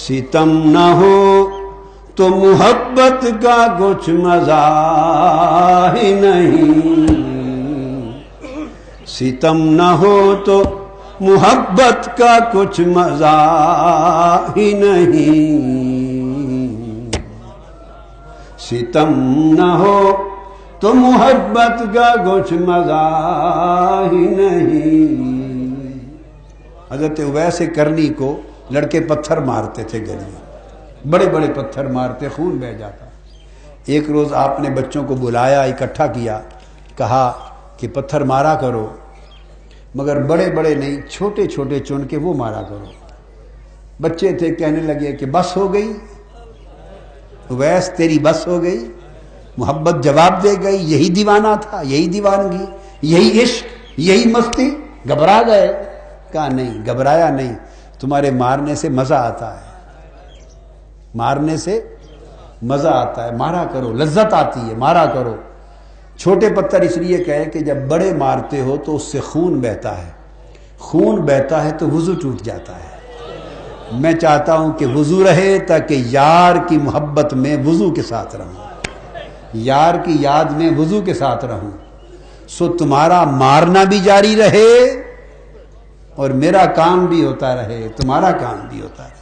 ستم نہ ہو تو محبت کا کچھ مزہ ہی نہیں، ستم نہ ہو تو محبت کا کچھ مزہ ہی نہیں، ستم نہ ہو تو محبت کا کچھ مزہ ہی نہیں۔ حضرت اویس کرنی کو لڑکے پتھر مارتے تھے گلی میں، بڑے بڑے پتھر مارتے، خون بہہ جاتا۔ ایک روز آپ نے بچوں کو بلایا، اکٹھا کیا، کہا کہ پتھر مارا کرو، مگر بڑے بڑے نہیں، چھوٹے چھوٹے چن کے وہ مارا کرو۔ بچے تھے، کہنے لگے کہ بس ہو گئی اویس، تیری بس ہو گئی۔ محبت جواب دے گئی، یہی دیوانہ تھا، یہی دیوانگی، یہی عشق، یہی مستی، گھبرا گئے؟ کہا نہیں، گھبرایا نہیں، تمہارے مارنے سے مزہ آتا ہے، مارنے سے مزہ آتا ہے، مارا کرو، لذت آتی ہے، مارا کرو۔ چھوٹے پتھر اس لیے کہے کہ جب بڑے مارتے ہو تو اس سے خون بہتا ہے، خون بہتا ہے تو وضو ٹوٹ جاتا ہے۔ میں چاہتا ہوں کہ وضو رہے تاکہ یار کی محبت میں وضو کے ساتھ رہوں، یار کی یاد میں وضو کے ساتھ رہوں، سو تمہارا مارنا بھی جاری رہے اور میرا کام بھی ہوتا رہے، تمہارا کام بھی ہوتا رہے۔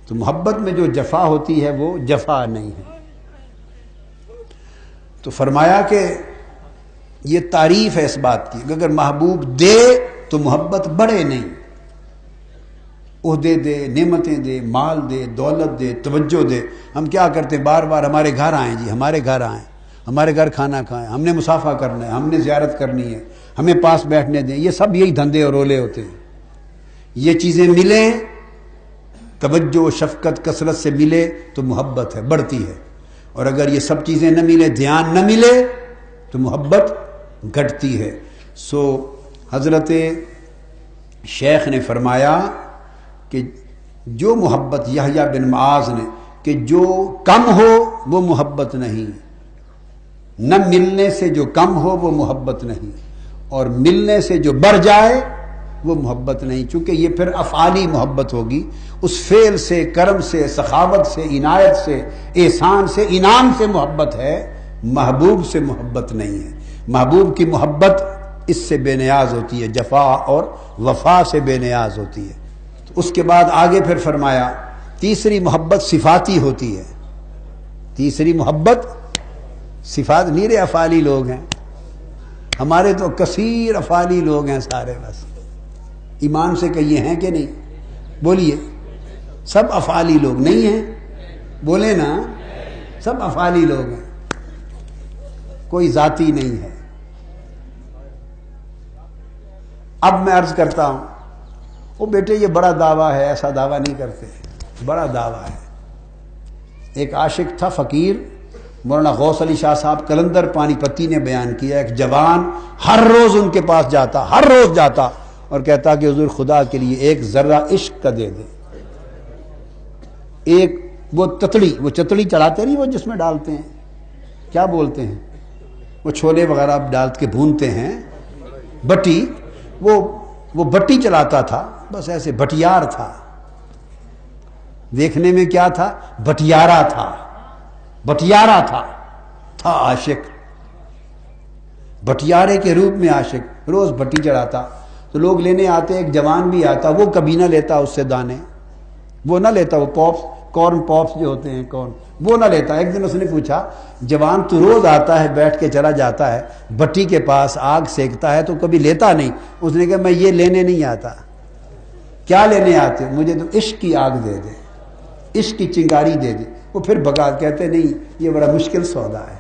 تو محبت میں جو جفا ہوتی ہے وہ جفا نہیں ہے۔ تو فرمایا کہ یہ تعریف ہے اس بات کی کہ اگر محبوب دے تو محبت بڑھے نہیں، عہدے دے، نعمتیں دے، مال دے، دولت دے، توجہ دے۔ ہم کیا کرتے، بار بار ہمارے گھر آئیں جی، ہمارے گھر آئیں، ہمارے گھر کھانا کھائیں، ہم نے مسافہ کرنا ہے، ہم نے زیارت کرنی ہے، ہمیں پاس بیٹھنے دیں. یہ سب یہی دھندے اور رولے ہوتے ہیں. یہ چیزیں ملیں، توجہ و شفقت کثرت سے ملے تو محبت ہے، بڑھتی ہے. اور اگر یہ سب چیزیں نہ ملے، دھیان نہ ملے تو محبت گھٹتی ہے. سو حضرت شیخ نے فرمایا کہ جو محبت یحییٰ بن معاذ نے کہ جو کم ہو وہ محبت نہیں، نہ ملنے سے جو کم ہو وہ محبت نہیں، اور ملنے سے جو بڑھ جائے وہ محبت نہیں. چونکہ یہ پھر افعالی محبت ہوگی، اس فعل سے، کرم سے، سخاوت سے، عنایت سے، احسان سے، انعام سے محبت ہے، محبوب سے محبت نہیں ہے. محبوب کی محبت اس سے بے نیاز ہوتی ہے، جفا اور وفا سے بے نیاز ہوتی ہے. تو اس کے بعد آگے پھر فرمایا تیسری محبت صفاتی ہوتی ہے. تیسری محبت صفات، نیرے افعالی لوگ ہیں ہمارے، تو کثیر افعالی لوگ ہیں سارے. بس ایمان سے کہیے ہیں کہ نہیں؟ بولیے. سب افعالی لوگ نہیں ہیں؟ بولے نا، سب افعالی لوگ ہیں، کوئی ذاتی نہیں ہے. اب میں عرض کرتا ہوں، وہ بیٹے یہ بڑا دعویٰ ہے، ایسا دعویٰ نہیں کرتے، بڑا دعویٰ ہے. ایک عاشق تھا فقیر، مولانا غوث علی شاہ صاحب قلندر پانی پتی نے بیان کیا، ایک جوان ہر روز ان کے پاس جاتا، ہر روز جاتا اور کہتا کہ حضور خدا کے لیے ایک ذرہ عشق کا دے دے. ایک وہ تتڑی، وہ چتڑی چڑھاتے نہیں، وہ جس میں ڈالتے ہیں، کیا بولتے ہیں، وہ چھولے وغیرہ ڈال کے بھونتے ہیں، بٹی، وہ بٹی چلاتا تھا. بس ایسے بٹیار تھا، دیکھنے میں کیا تھا، بٹیارا تھا، بٹیارا تھا عاشق، بٹیارے کے روپ میں عاشق. روز بٹی چڑھاتا تو لوگ لینے آتے، ایک جوان بھی آتا، وہ کبھی نہ لیتا اس سے دانے، وہ نہ لیتا، وہ پاپس، کارن پاپس جو ہوتے ہیں کارن، وہ نہ لیتا. ایک دن اس نے پوچھا، جوان تو روز آتا ہے، بیٹھ کے چلا جاتا ہے، بٹی کے پاس آگ سیکتا ہے تو کبھی لیتا نہیں. اس نے کہا میں یہ لینے نہیں آتا. کیا لینے آتے؟ مجھے تو عشق کی آگ دے دے، عشق کی چنگاری دے دے. وہ پھر بگا، کہتے نہیں یہ بڑا مشکل سودا ہے.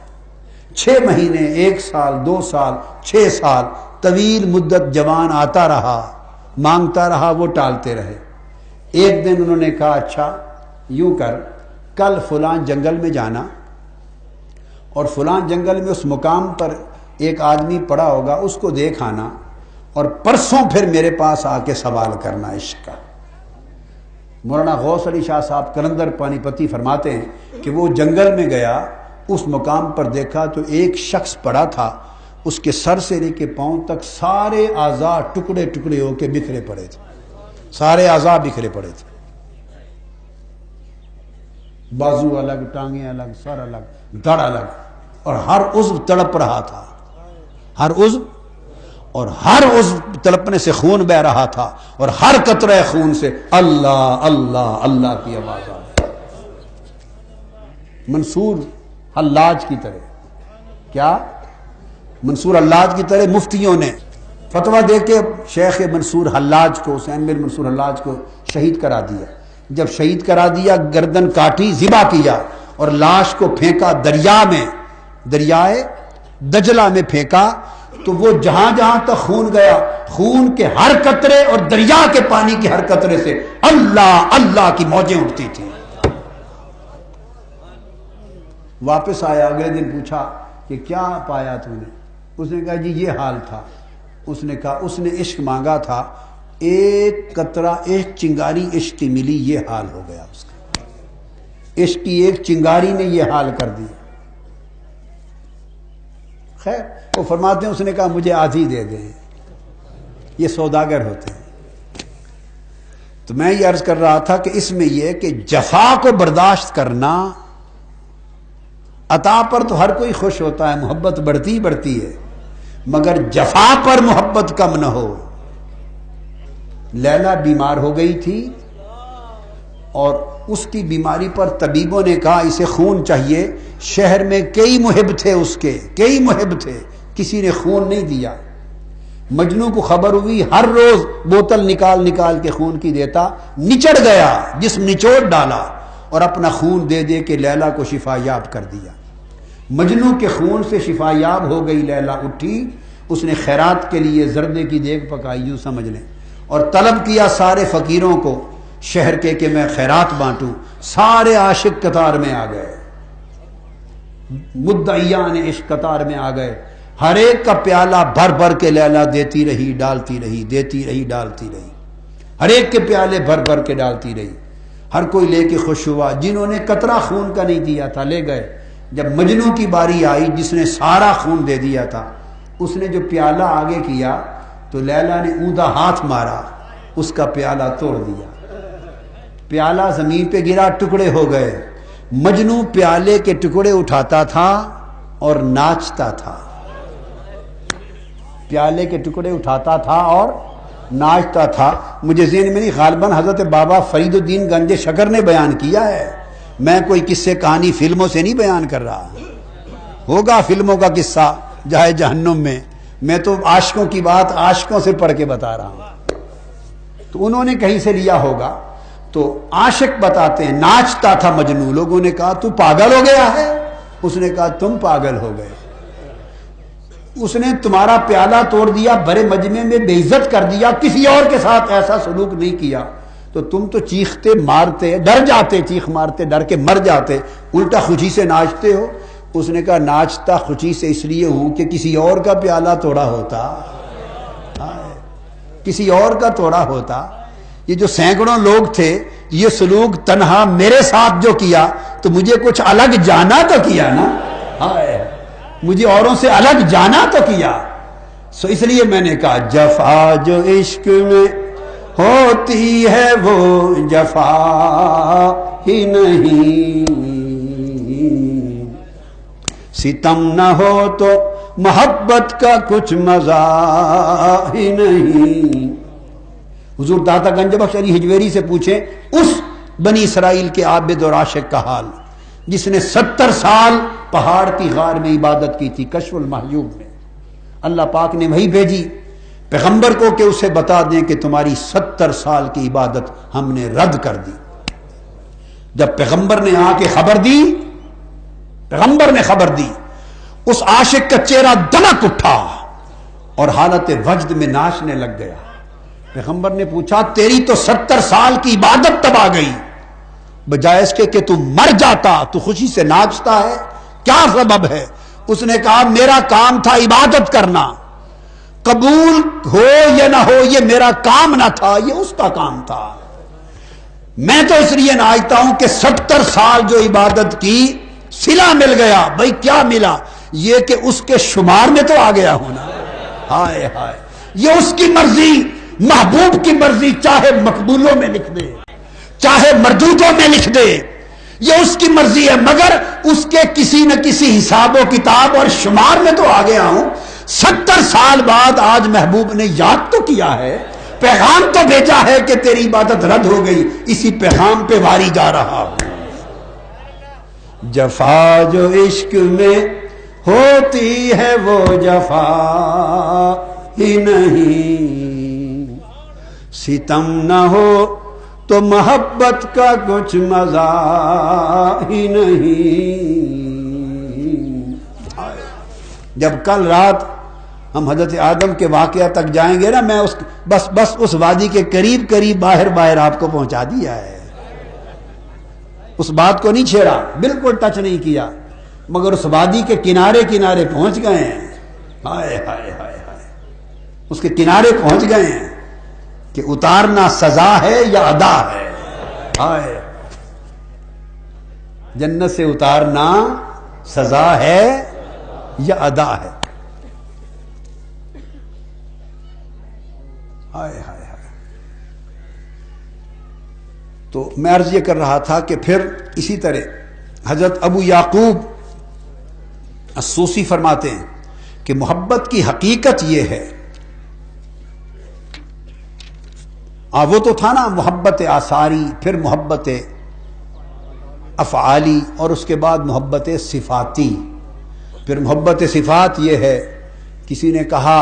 6 مہینے، 1 سال، 2 سال، 6 سال، طویل مدت جوان آتا رہا، مانگتا رہا، وہ ٹالتے رہے. ایک دن انہوں نے کہا اچھا یوں کر، کل فلاں جنگل میں جانا اور فلاں جنگل میں اس مقام پر ایک آدمی پڑا ہوگا، اس کو دیکھ آنا، اور پرسوں پھر میرے پاس آ کے سوال کرنا عشق کا. مولانا غوث علی شاہ صاحب قلندر پانی پتی فرماتے ہیں کہ وہ جنگل میں گیا، اس مقام پر دیکھا تو ایک شخص پڑا تھا، اس کے سر سے لے کے پاؤں تک سارے اعضاء ٹکڑے ٹکڑے ہو کے بکھرے پڑے تھے، سارے اعضاء بکھرے پڑے تھے، بازو الگ، ٹانگیں الگ، سر الگ، دڑ الگ، اور ہر عضو تڑپ رہا تھا، ہر عضو، اور ہر عضو تڑپنے سے خون بہ رہا تھا، اور ہر قطرہ خون سے اللہ اللہ اللہ کی آواز آ رہی. منصور حلاج کی طرح، کیا منصور حلاج کی طرح مفتیوں نے فتویٰ دے کے شیخ منصور حلاج کو، حسین بن منصور حلاج کو شہید کرا دیا. جب شہید کرا دیا، گردن کاٹی، ذبح کیا، اور لاش کو پھینکا دریا میں، دریائے دجلہ میں پھینکا، تو وہ جہاں جہاں تک خون گیا، خون کے ہر قطرے اور دریا کے پانی کے ہر قطرے سے اللہ اللہ کی موجیں اٹھتی تھیں. واپس آیا، اگلے دن پوچھا کہ کیا پایا تو نے؟ اس نے کہا جی یہ حال تھا. اس نے کہا اس نے عشق مانگا تھا، ایک قطرہ ایک چنگاری عشق کی ملی، یہ حال ہو گیا اس کا. عشق کی ایک چنگاری نے یہ حال کر دیا. خیر وہ فرماتے ہیں اس نے کہا مجھے آدھی دے دیں. یہ سوداگر ہوتے ہیں. تو میں یہ عرض کر رہا تھا کہ اس میں یہ کہ جفا کو برداشت کرنا، عطا پر تو ہر کوئی خوش ہوتا ہے، محبت بڑھتی بڑھتی ہے، مگر جفا پر محبت کم نہ ہو. لیلا بیمار ہو گئی تھی اور اس کی بیماری پر طبیبوں نے کہا اسے خون چاہیے. شہر میں کئی محب تھے، اس کے کئی محب تھے، کسی نے خون نہیں دیا. مجنو کو خبر ہوئی، ہر روز بوتل نکال نکال کے خون کی دیتا، نچڑ گیا، جسم نچوڑ ڈالا اور اپنا خون دے دے کے لیلا کو شفا یاب کر دیا. مجنو کے خون سے شفا یاب ہو گئی لیلا اٹھی، اس نے خیرات کے لیے زردے کی دیگ پکائی، یوں سمجھ لیں، اور طلب کیا سارے فقیروں کو شہر کے کہ میں خیرات بانٹوں۔ سارے عاشق قطار میں آ گئے، مدعیان عشق قطار میں آ گئے، ہر ایک کا پیالہ بھر بھر کے لیلا دیتی رہی، ڈالتی رہی، دیتی رہی، ڈالتی رہی، ہر ایک کے پیالے بھر بھر کے ڈالتی رہی، ہر کوئی لے کے خوش ہوا۔ جنہوں نے قطرہ خون کا نہیں دیا تھا لے گئے، جب مجنو کی باری آئی جس نے سارا خون دے دیا تھا، اس نے جو پیالہ آگے کیا تو لیلا نے اوندا ہاتھ مارا، اس کا پیالہ توڑ دیا، پیالہ زمین پہ گرا، ٹکڑے ہو گئے۔ مجنو پیالے کے ٹکڑے اٹھاتا تھا اور ناچتا تھا، پیالے کے ٹکڑے اٹھاتا تھا اور ناچتا تھا۔ مجھے ذہن میں نہیں، غالباً حضرت بابا فرید الدین گنج شکر نے بیان کیا ہے، میں کوئی قصے کہانی فلموں سے نہیں بیان کر رہا، ہوگا فلموں کا قصہ جائے جہنم میں، میں تو عاشقوں کی بات عاشقوں سے پڑھ کے بتا رہا ہوں، تو انہوں نے کہیں سے لیا ہوگا۔ تو عاشق بتاتے ہیں ناچتا تھا مجنو، لوگوں نے کہا تو پاگل ہو گیا ہے، اس نے کہا تم پاگل ہو گئے، اس نے تمہارا پیالہ توڑ دیا، بڑے مجمع میں بے عزت کر دیا، کسی اور کے ساتھ ایسا سلوک نہیں کیا، تو تم تو چیختے مارتے، ڈر جاتے، چیخ مارتے ڈر کے مر جاتے، الٹا خوشی سے ناچتے ہو۔ اس نے کہا ناچتا خوشی سے اس لیے ہوں کہ کسی اور کا پیالہ توڑا ہوتا، کسی اور کا توڑا ہوتا۔ یہ جو سینکڑوں لوگ تھے، یہ سلوک تنہا میرے ساتھ جو کیا تو مجھے کچھ الگ جانا تو کیا نا، مجھے اوروں سے الگ جانا تو کیا، سو اس لیے میں نے کہا جفا جو عشق میں ہوتی ہے وہ جفا ہی نہیں، ستم نہ ہو تو محبت کا کچھ مزہ ہی نہیں۔ حضور داتا گنج بخش علی ہجویری سے پوچھیں اس بنی اسرائیل کے عابد اور عاشق کا حال جس نے 70 سال پہاڑ کی غار میں عبادت کی تھی، کشف المحجوب میں اللہ پاک نے وہی بھیجی پیغمبر کو کہ اسے بتا دیں کہ تمہاری 70 سال کی عبادت ہم نے رد کر دی۔ جب پیغمبر نے آ کے خبر دی، پیغمبر نے خبر دی، اس عاشق کا چہرہ دمک اٹھا اور حالت وجد میں ناچنے لگ گیا۔ پیغمبر نے پوچھا تیری تو 70 سال کی عبادت تب آ گئی، بجائے اس کے کہ تو مر جاتا تو خوشی سے ناچتا ہے، کیا سبب ہے؟ اس نے کہا میرا کام تھا عبادت کرنا، قبول ہو یا نہ ہو یہ میرا کام نہ تھا، یہ اس کا کام تھا۔ میں تو اس لیے ناچتا ہوں کہ 70 سال جو عبادت کی صلہ مل گیا۔ بھائی کیا ملا؟ یہ کہ اس کے شمار میں تو آ گیا ہونا۔ ہائے ہائے، یہ اس کی مرضی، محبوب کی مرضی، چاہے مقبولوں میں لکھ دے چاہے مردودوں میں لکھ دے، یہ اس کی مرضی ہے، مگر اس کے کسی نہ کسی حساب و کتاب اور شمار میں تو آ گیا ہوں۔ 70 سال بعد آج محبوب نے یاد تو کیا ہے، پیغام تو بھیجا ہے کہ تیری عبادت رد ہو گئی، اسی پیغام پہ واری جا رہا ہوں۔ جفا جو عشق میں ہوتی ہے وہ جفا ہی نہیں، ستم نہ ہو تو محبت کا کچھ مزہ ہی نہیں۔ جب کل رات ہم حضرت آدم کے واقعہ تک جائیں گے نا، میں بس اس وادی کے قریب قریب باہر آپ کو پہنچا دیا ہے، اس بات کو نہیں چھیڑا، بالکل ٹچ نہیں کیا، مگر اس وادی کے کنارے کنارے پہنچ گئے ہیں۔ ہائے ہائے ہائے ہائے، اس کے کنارے پہنچ گئے ہیں کہ اتارنا سزا ہے یا ادا ہے۔ ہائے، جنت سے اتارنا سزا ہے یا ادا ہے۔ ہائے ہائے ہائے، تو میں عرض یہ کر رہا تھا کہ پھر اسی طرح حضرت ابو یعقوب السوسی فرماتے ہیں کہ محبت کی حقیقت یہ ہے، وہ تو تھا نا محبت آثاری، پھر محبت افعالی، اور اس کے بعد محبت صفاتی۔ پھر محبت صفات یہ ہے، کسی نے کہا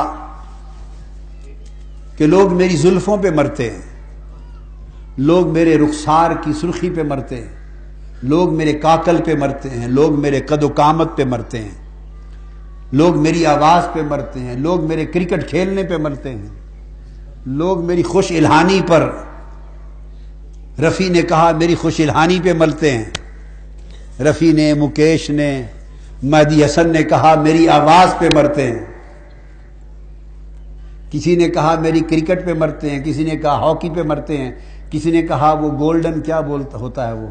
کہ لوگ میری زلفوں پہ مرتے ہیں، لوگ میرے رخسار کی سرخی پہ مرتے ہیں، لوگ میرے کاکل پہ مرتے ہیں، لوگ میرے قد و قامت پہ مرتے ہیں، لوگ میری آواز پہ مرتے ہیں، لوگ میرے کرکٹ کھیلنے پہ مرتے ہیں، لوگ میری خوش الہانی پر، رفیع نے کہا میری خوش الہانی پہ مرتے ہیں، رفیع نے، مکیش نے، مہدی حسن نے کہا میری آواز پہ مرتے ہیں، کسی نے کہا میری کرکٹ پہ مرتے ہیں، کسی نے کہا ہاکی پہ مرتے ہیں، کسی نے کہا وہ گولڈن کیا بولتا ہوتا ہے وہ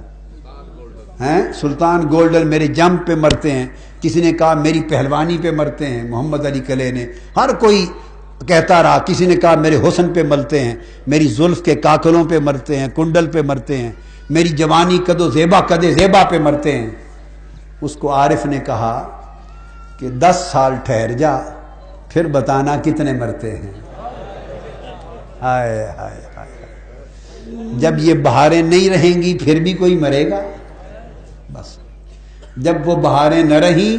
ہیں سلطان گولڈن میرے جمپ پہ مرتے ہیں، کسی نے کہا میری پہلوانی پہ مرتے ہیں، محمد علی کلے نے، ہر کوئی کہتا رہا، کسی نے کہا میرے حسن پہ مرتے ہیں، میری زلف کے کاکلوں پہ مرتے ہیں، کنڈل پہ مرتے ہیں، میری جوانی قد زیبا پہ مرتے ہیں۔ اس کو عارف نے کہا کہ 10 سال ٹھہر جا پھر بتانا کتنے مرتے ہیں۔ ہائے ہائے ہائے، جب یہ بہاریں نہیں رہیں گی پھر بھی کوئی مرے گا؟ بس جب وہ بہاریں نہ رہیں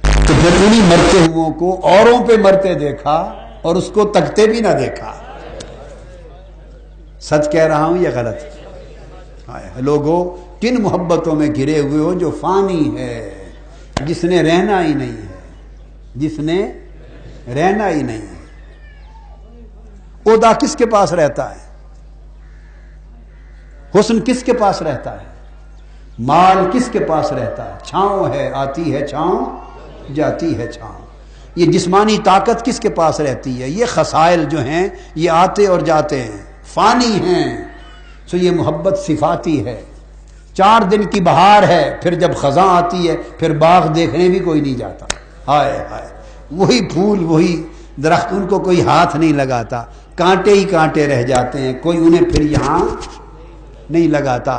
تو پھر انہی مرتے ہوں کو اوروں پہ مرتے دیکھا اور اس کو تکتے بھی نہ دیکھا۔ سچ کہہ رہا ہوں یا غلط؟ لوگوں کن محبتوں میں گرے ہوئے ہو جو فانی ہے، جس نے رہنا ہی نہیں ہے، جس نے رہنا ہی نہیں ہے۔ عہدہ کس کے پاس رہتا ہے؟ حسن کس کے پاس رہتا ہے؟ مال کس کے پاس رہتا ہے؟ چھاؤں ہے، آتی ہے چھاؤں، جاتی ہے چھاؤں۔ یہ جسمانی طاقت کس کے پاس رہتی ہے؟ یہ خصائل جو ہیں یہ آتے اور جاتے ہیں، فانی ہیں۔ سو یہ محبت صفاتی ہے۔ 4 دن کی بہار ہے، پھر جب خزاں آتی ہے پھر باغ دیکھنے بھی کوئی نہیں جاتا۔ ہائے ہائے، وہی پھول وہی درخت، ان کو کوئی ہاتھ نہیں لگاتا، کانٹے ہی کانٹے رہ جاتے ہیں، کوئی انہیں پھر یہاں نہیں لگاتا۔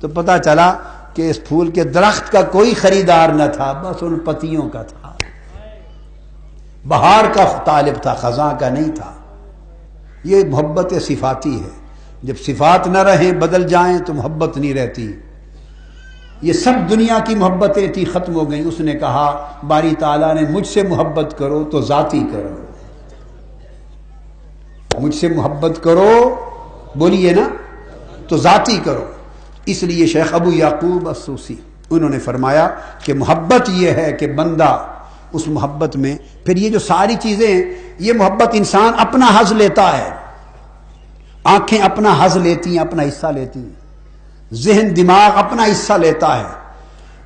تو پتہ چلا کہ اس پھول کے درخت کا کوئی خریدار نہ تھا، بس ان پتیوں کا تھا، بہار کا طالب تھا، خزاں کا نہیں تھا۔ یہ محبت صفاتی ہے۔ جب صفات نہ رہیں، بدل جائیں تو محبت نہیں رہتی۔ یہ سب دنیا کی محبتیں تھی، ختم ہو گئیں۔ اس نے کہا باری تعالیٰ نے مجھ سے محبت کرو تو ذاتی کرو، مجھ سے محبت کرو بولیے نا تو ذاتی کرو۔ اس لیے شیخ ابو یعقوب السوسی انہوں نے فرمایا کہ محبت یہ ہے کہ بندہ اس محبت میں پھر یہ جو ساری چیزیں ہیں، یہ محبت انسان اپنا حظ لیتا ہے، آنکھیں اپنا حظ لیتی ہیں، اپنا حصہ لیتی ہیں، ذہن دماغ اپنا حصہ لیتا ہے۔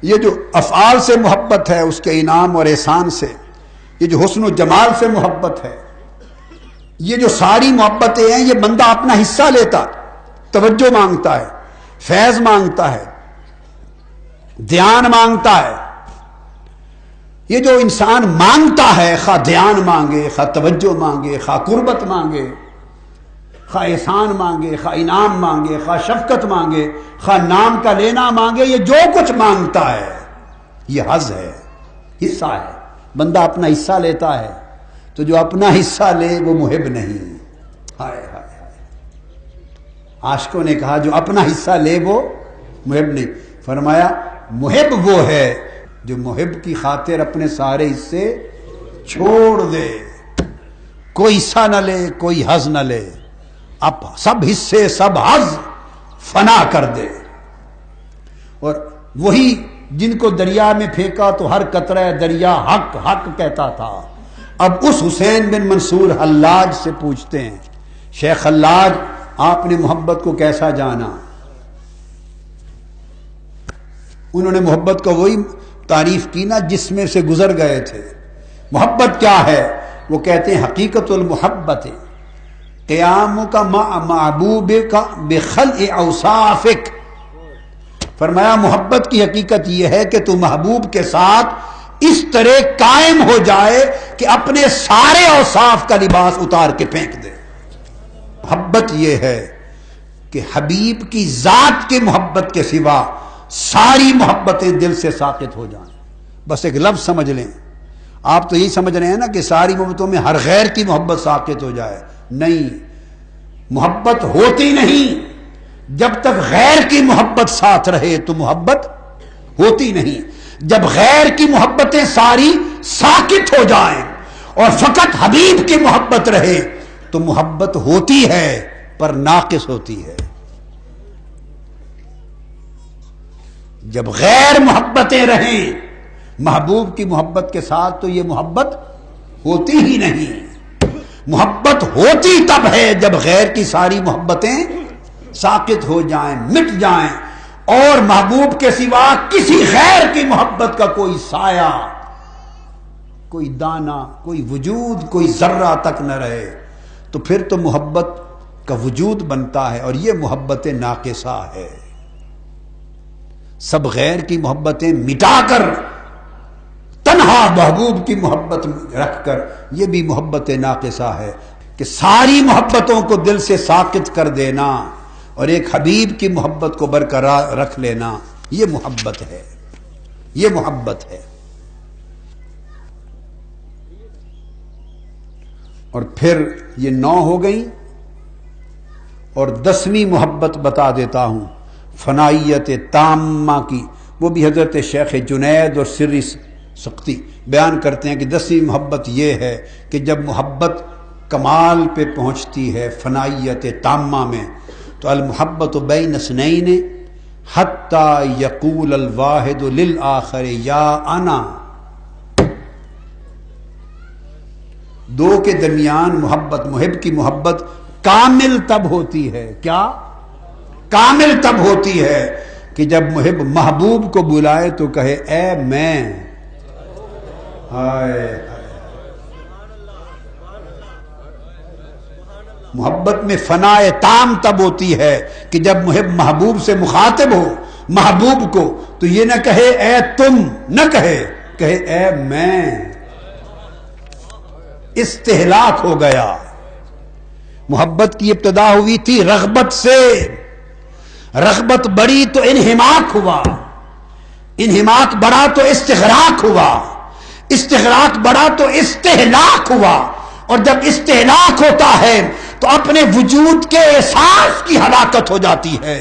یہ جو افعال سے محبت ہے اس کے انعام اور احسان سے، یہ جو حسن و جمال سے محبت ہے، یہ جو ساری محبتیں ہیں یہ بندہ اپنا حصہ لیتا، توجہ مانگتا ہے، فیض مانگتا ہے، دھیان مانگتا ہے۔ یہ جو انسان مانگتا ہے، خواہ دھیان مانگے، خواہ توجہ مانگے، خواہ قربت مانگے، خواہ احسان مانگے، خواہ انعام مانگے، خواہ شفقت مانگے، خواہ نام کا لینا مانگے، یہ جو کچھ مانگتا ہے یہ حظ ہے، حصہ ہے۔ بندہ اپنا حصہ لیتا ہے، تو جو اپنا حصہ لے وہ محب نہیں۔ ہائے ہائے، عاشقوں نے کہا جو اپنا حصہ لے وہ محب نہیں۔ فرمایا محب وہ ہے جو محب کی خاطر اپنے سارے حصے چھوڑ دے، کوئی حصہ نہ لے، کوئی حظ نہ لے، اب سب حصے سب حظ فنا کر دے۔ اور وہی جن کو دریا میں پھینکا تو ہر قطرہ دریا حق حق کہتا تھا۔ اب اس حسین بن منصور حلاج سے پوچھتے ہیں، شیخ حلاج آپ نے محبت کو کیسا جانا؟ انہوں نے محبت کو وہی تعریف کی نا جس میں سے گزر گئے تھے۔ محبت کیا ہے؟ وہ کہتے ہیں حقیقت المحبت قیام کا محبوب کا بخلع اوصافک۔ فرمایا محبت کی حقیقت یہ ہے کہ تو محبوب کے ساتھ اس طرح قائم ہو جائے کہ اپنے سارے اوصاف کا لباس اتار کے پھینک دے۔ محبت یہ ہے کہ حبیب کی ذات کی محبت کے سوا ساری محبتیں دل سے ساقط ہو جائیں۔ بس ایک لفظ سمجھ لیں، آپ تو یہی سمجھ رہے ہیں نا کہ ساری محبتوں میں ہر غیر کی محبت ساقط ہو جائے، نہیں، محبت ہوتی نہیں جب تک غیر کی محبت ساتھ رہے تو محبت ہوتی نہیں۔ جب غیر کی محبتیں ساری ساقط ہو جائیں اور فقط حبیب کی محبت رہے تو محبت ہوتی ہے پر ناقص ہوتی ہے۔ جب غیر محبتیں رہیں محبوب کی محبت کے ساتھ تو یہ محبت ہوتی ہی نہیں. محبت ہوتی تب ہے جب غیر کی ساری محبتیں ساقط ہو جائیں، مٹ جائیں، اور محبوب کے سوا کسی غیر کی محبت کا کوئی سایہ، کوئی دانہ، کوئی وجود، کوئی ذرہ تک نہ رہے. تو پھر تو محبت کا وجود بنتا ہے، اور یہ محبت ناقصہ ہے. سب غیر کی محبتیں مٹا کر تنہا محبوب کی محبت رکھ کر، یہ بھی محبت ناقصہ ہے کہ ساری محبتوں کو دل سے ساقط کر دینا اور ایک حبیب کی محبت کو برقرار رکھ لینا. یہ محبت ہے، یہ محبت ہے. اور پھر یہ 9 ہو گئی، اور 10ویں محبت بتا دیتا ہوں فنائیت تامہ کی. وہ بھی حضرت شیخ جنید اور سری سقطی بیان کرتے ہیں کہ 10ویں محبت یہ ہے کہ جب محبت کمال پہ پہنچتی ہے فنائیت تامہ میں، تو المحبت بین اثنین حتی یقول الواحد للآخر یا انا. دو کے درمیان محبت، محب کی محبت کامل تب ہوتی ہے. کیا کامل تب ہوتی ہے کہ جب محب محبوب کو بلائے تو کہے اے میں. ہائے محبت میں فنائے تام تب ہوتی ہے کہ جب محب محبوب سے مخاطب ہو محبوب کو، تو یہ نہ کہے اے تم، نہ کہے اے میں. استہلاک ہو گیا. محبت کی ابتدا ہوئی تھی رغبت سے، رغبت بڑی تو انہماک ہوا، انہماک بڑا تو استغراق ہوا، استغراق بڑا تو استہلاک ہوا، اور جب استہلاک ہوتا ہے تو اپنے وجود کے احساس کی ہلاکت ہو جاتی ہے،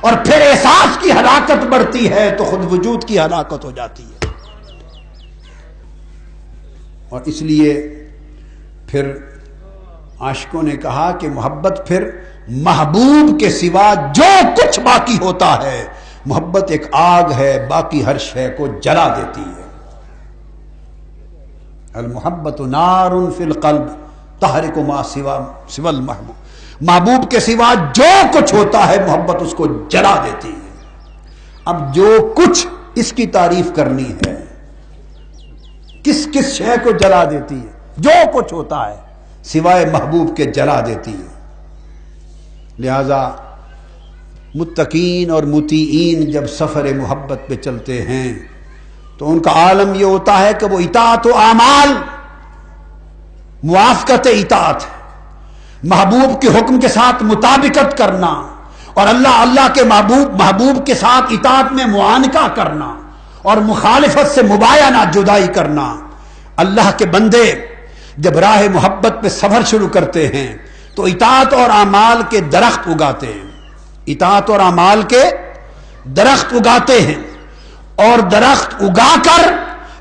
اور پھر احساس کی ہلاکت بڑھتی ہے تو خود وجود کی ہلاکت ہو جاتی ہے. اور اس لیے پھر عاشقوں نے کہا کہ محبت پھر محبوب کے سوا جو کچھ باقی ہوتا ہے، محبت ایک آگ ہے، باقی ہر شے کو جلا دیتی ہے. المحبت نار فی القلب تحرک ما سوا المحبوب. محبوب کے سوا جو کچھ ہوتا ہے محبت اس کو جلا دیتی ہے. اب جو کچھ، اس کی تعریف کرنی ہے، کس کس شے کو جلا دیتی ہے؟ جو کچھ ہوتا ہے سوائے محبوب کے جلا دیتی ہے. لہذا متقین اور مطیعین جب سفر محبت پہ چلتے ہیں تو ان کا عالم یہ ہوتا ہے کہ وہ اطاعت و اعمال، موافقت اطاعت، محبوب کے حکم کے ساتھ مطابقت کرنا، اور اللہ کے محبوب کے ساتھ اطاعت میں معانقہ کرنا، اور مخالفت سے مباینہ، جدائی کرنا. اللہ کے بندے جب راہ محبت پہ سفر شروع کرتے ہیں تو اطاعت اور اعمال کے درخت اگاتے ہیں، اطاعت اور اعمال کے درخت اگاتے ہیں، اور درخت اگا کر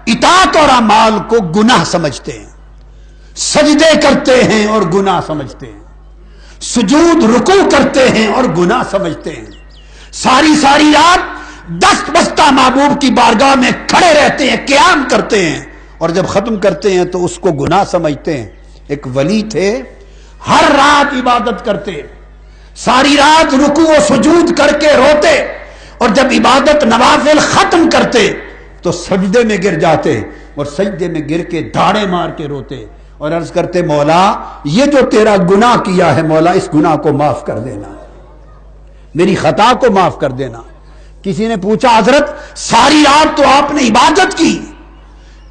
اطاعت اور اعمال کو گناہ سمجھتے ہیں، سجدے کرتے ہیں اور گناہ سمجھتے ہیں، سجود رکوع کرتے ہیں اور گناہ سمجھتے ہیں، ساری رات دست بستہ محبوب کی بارگاہ میں کھڑے رہتے ہیں، قیام کرتے ہیں، اور جب ختم کرتے ہیں تو اس کو گناہ سمجھتے ہیں. ایک ولی تھے، ہر رات عبادت کرتے، ساری رات رکوع و سجود کر کے روتے، اور جب عبادت نوافل ختم کرتے تو سجدے میں گر جاتے، اور سجدے میں گر کے دھاڑے مار کے روتے اور عرض کرتے مولا یہ جو تیرا گناہ کیا ہے مولا اس گناہ کو معاف کر دینا، میری خطا کو معاف کر دینا. کسی نے پوچھا حضرت ساری رات تو آپ نے عبادت کی،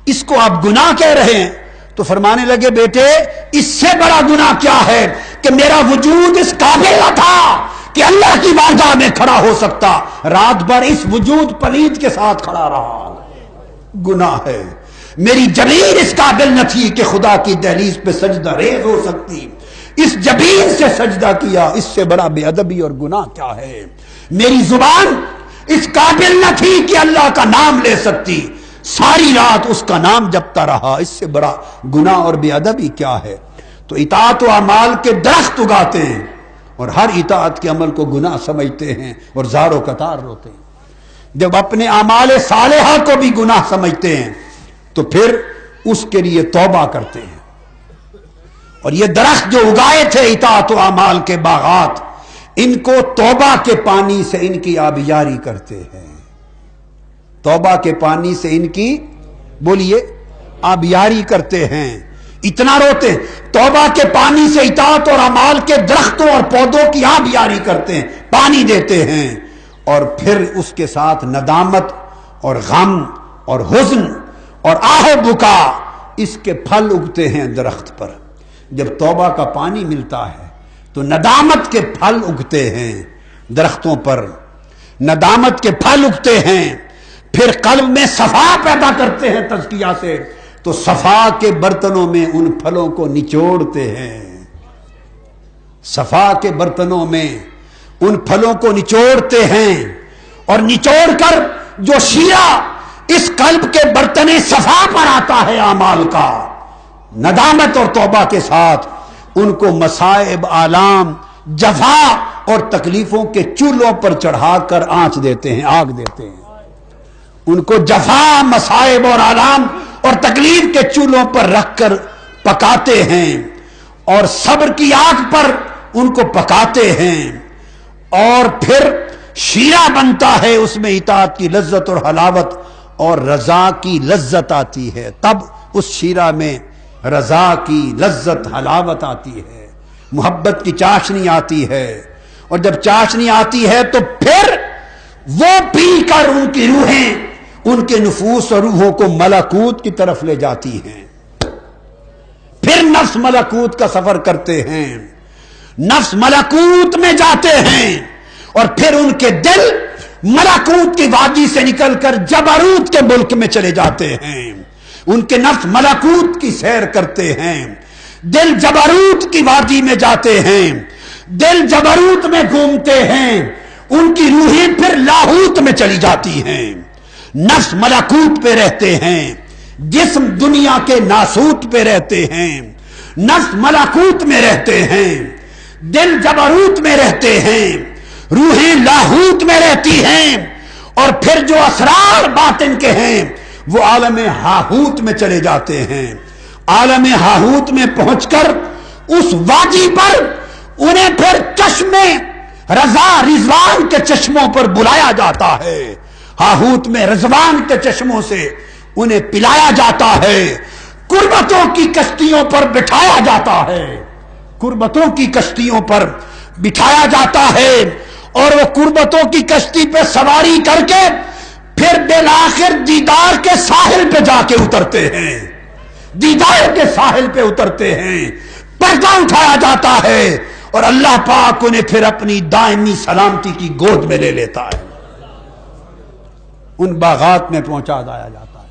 اس کو آپ گناہ کہہ رہے ہیں؟ تو فرمانے لگے بیٹے اس سے بڑا گناہ کیا ہے کہ میرا وجود اس قابل نہ تھا کہ اللہ کی بارگاہ میں کھڑا ہو سکتا، رات بھر اس وجود پلید کے ساتھ کھڑا رہا، گناہ ہے. میری جبین اس قابل نہ تھی کہ خدا کی دہلیز پہ سجدہ ریز ہو سکتی، اس جبین سے سجدہ کیا، اس سے بڑا بے ادبی اور گناہ کیا ہے. میری زبان اس قابل نہ تھی کہ اللہ کا نام لے سکتی، ساری رات اس کا نام جپتا رہا، اس سے بڑا گناہ اور بے ادبی کیا ہے. تو اطاعت و اعمال کے درخت اگاتے ہیں اور ہر اطاعت کے عمل کو گناہ سمجھتے ہیں اور زار و قطار روتے ہیں. جب اپنے اعمال صالحہ کو بھی گناہ سمجھتے ہیں تو پھر اس کے لیے توبہ کرتے ہیں. اور یہ درخت جو اگائے تھے اطاعت و اعمال کے باغات، ان کو توبہ کے پانی سے ان کی آبیاری کرتے ہیں. توبہ کے پانی سے ان کی بولیے آبیاری کرتے ہیں. اتنا روتے ہیں، توبہ کے پانی سے اطاعت اور اعمال کے درختوں اور پودوں کی آبیاری کرتے ہیں، پانی دیتے ہیں. اور پھر اس کے ساتھ ندامت اور غم اور حزن اور آہ و بکا، اس کے پھل اگتے ہیں درخت پر. جب توبہ کا پانی ملتا ہے تو ندامت کے پھل اگتے ہیں درختوں پر، ندامت کے پھل اگتے ہیں. پھر قلب میں صفا پیدا کرتے ہیں تزکیہ سے، تو صفا کے برتنوں میں ان پھلوں کو نچوڑتے ہیں. صفا کے برتنوں میں ان پھلوں کو نچوڑتے ہیں، اور نچوڑ کر جو شیرہ اس قلب کے برتن صفا پر آتا ہے اعمال کا، ندامت اور توبہ کے ساتھ، ان کو مصائب، آلام، جفا اور تکلیفوں کے چولہوں پر چڑھا کر آنچ دیتے ہیں، آگ دیتے ہیں. ان کو جفا، مصائب اور آلام اور تکلیف کے چولہوں پر رکھ کر پکاتے ہیں، اور صبر کی آگ پر ان کو پکاتے ہیں. اور پھر شیرہ بنتا ہے، اس میں اطاعت کی لذت اور حلاوت اور رضا کی لذت آتی ہے. تب اس شیرہ میں رضا کی لذت، حلاوت آتی ہے، محبت کی چاشنی آتی ہے. اور جب چاشنی آتی ہے تو پھر وہ پی کر ان کی روحیں، ان کے نفوس اور روحوں کو ملکوت کی طرف لے جاتی ہیں. پھر نفس ملکوت کا سفر کرتے ہیں، نفس ملکوت میں جاتے ہیں، اور پھر ان کے دل ملکوت کی وادی سے نکل کر جبروت کے ملک میں چلے جاتے ہیں. ان کے نفس ملکوت کی سیر کرتے ہیں، دل جبروت کی وادی میں جاتے ہیں، دل جبروت میں گھومتے ہیں. ان کی روحیں پھر لاہوت میں چلی جاتی ہیں. نفس ملکوت پہ رہتے ہیں، جسم دنیا کے ناسوت پہ رہتے ہیں. نفس ملکوت میں رہتے ہیں، دل جبروت میں رہتے ہیں، روحیں لاہوت میں رہتی ہیں. اور پھر جو اسرار باطن کے ہیں وہ عالم ہاہوت میں چلے جاتے ہیں. عالم ہاہوت میں پہنچ کر اس وادی پر انہیں پھر چشمے رضا، رضوان کے چشموں پر بلایا جاتا ہے. ہاہوت میں رضوان کے چشموں سے انہیں پلایا جاتا ہے. قربتوں کی کشتیوں پر بٹھایا جاتا ہے، قربتوں کی کشتیوں پر بٹھایا جاتا ہے. اور وہ قربتوں کی کشتی پہ سواری کر کے پھر بالآخر دیدار کے ساحل پہ جا کے اترتے ہیں، دیدار کے ساحل پہ اترتے ہیں. پردہ اٹھایا جاتا ہے اور اللہ پاک انہیں پھر اپنی دائمی سلامتی کی گود میں لے لیتا ہے، ان باغات میں پہنچا دایا جاتا ہے.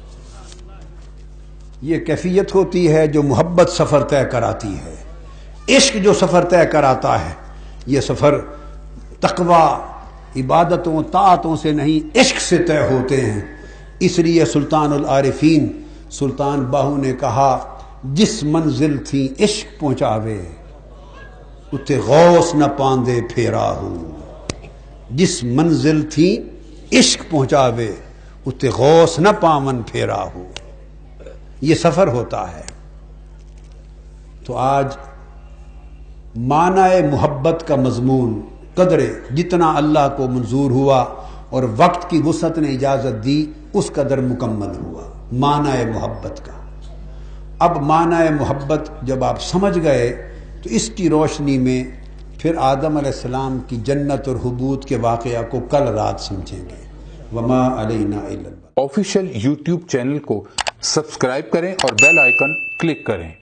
یہ کیفیت ہوتی ہے جو محبت سفر طے کراتی ہے. عشق جو سفر طے کراتا ہے، یہ سفر تقوی، عبادتوں، طاعتوں سے نہیں، عشق سے طے ہوتے ہیں. اس لیے سلطان العارفین سلطان باہو نے کہا، جس منزل تھی عشق پہنچاوے اتے غوث نہ پاندے پھیرا ہوں. جس منزل تھی عشق پہنچاوے اتے غوث نہ پاون پھیرا ہو. یہ سفر ہوتا ہے. تو آج معنی محبت کا مضمون قدرے جتنا اللہ کو منظور ہوا اور وقت کی وسعت نے اجازت دی اس قدر مکمل ہوا معنی محبت کا. اب معنی محبت جب آپ سمجھ گئے تو اس کی روشنی میں پھر آدم علیہ السلام کی جنت اور حبوط کے واقعہ کو کل رات سمجھیں گے. وما علینا الا البلاغ. آفیشیل یوٹیوب چینل کو سبسکرائب کریں اور بیل آئیکن کلک کریں.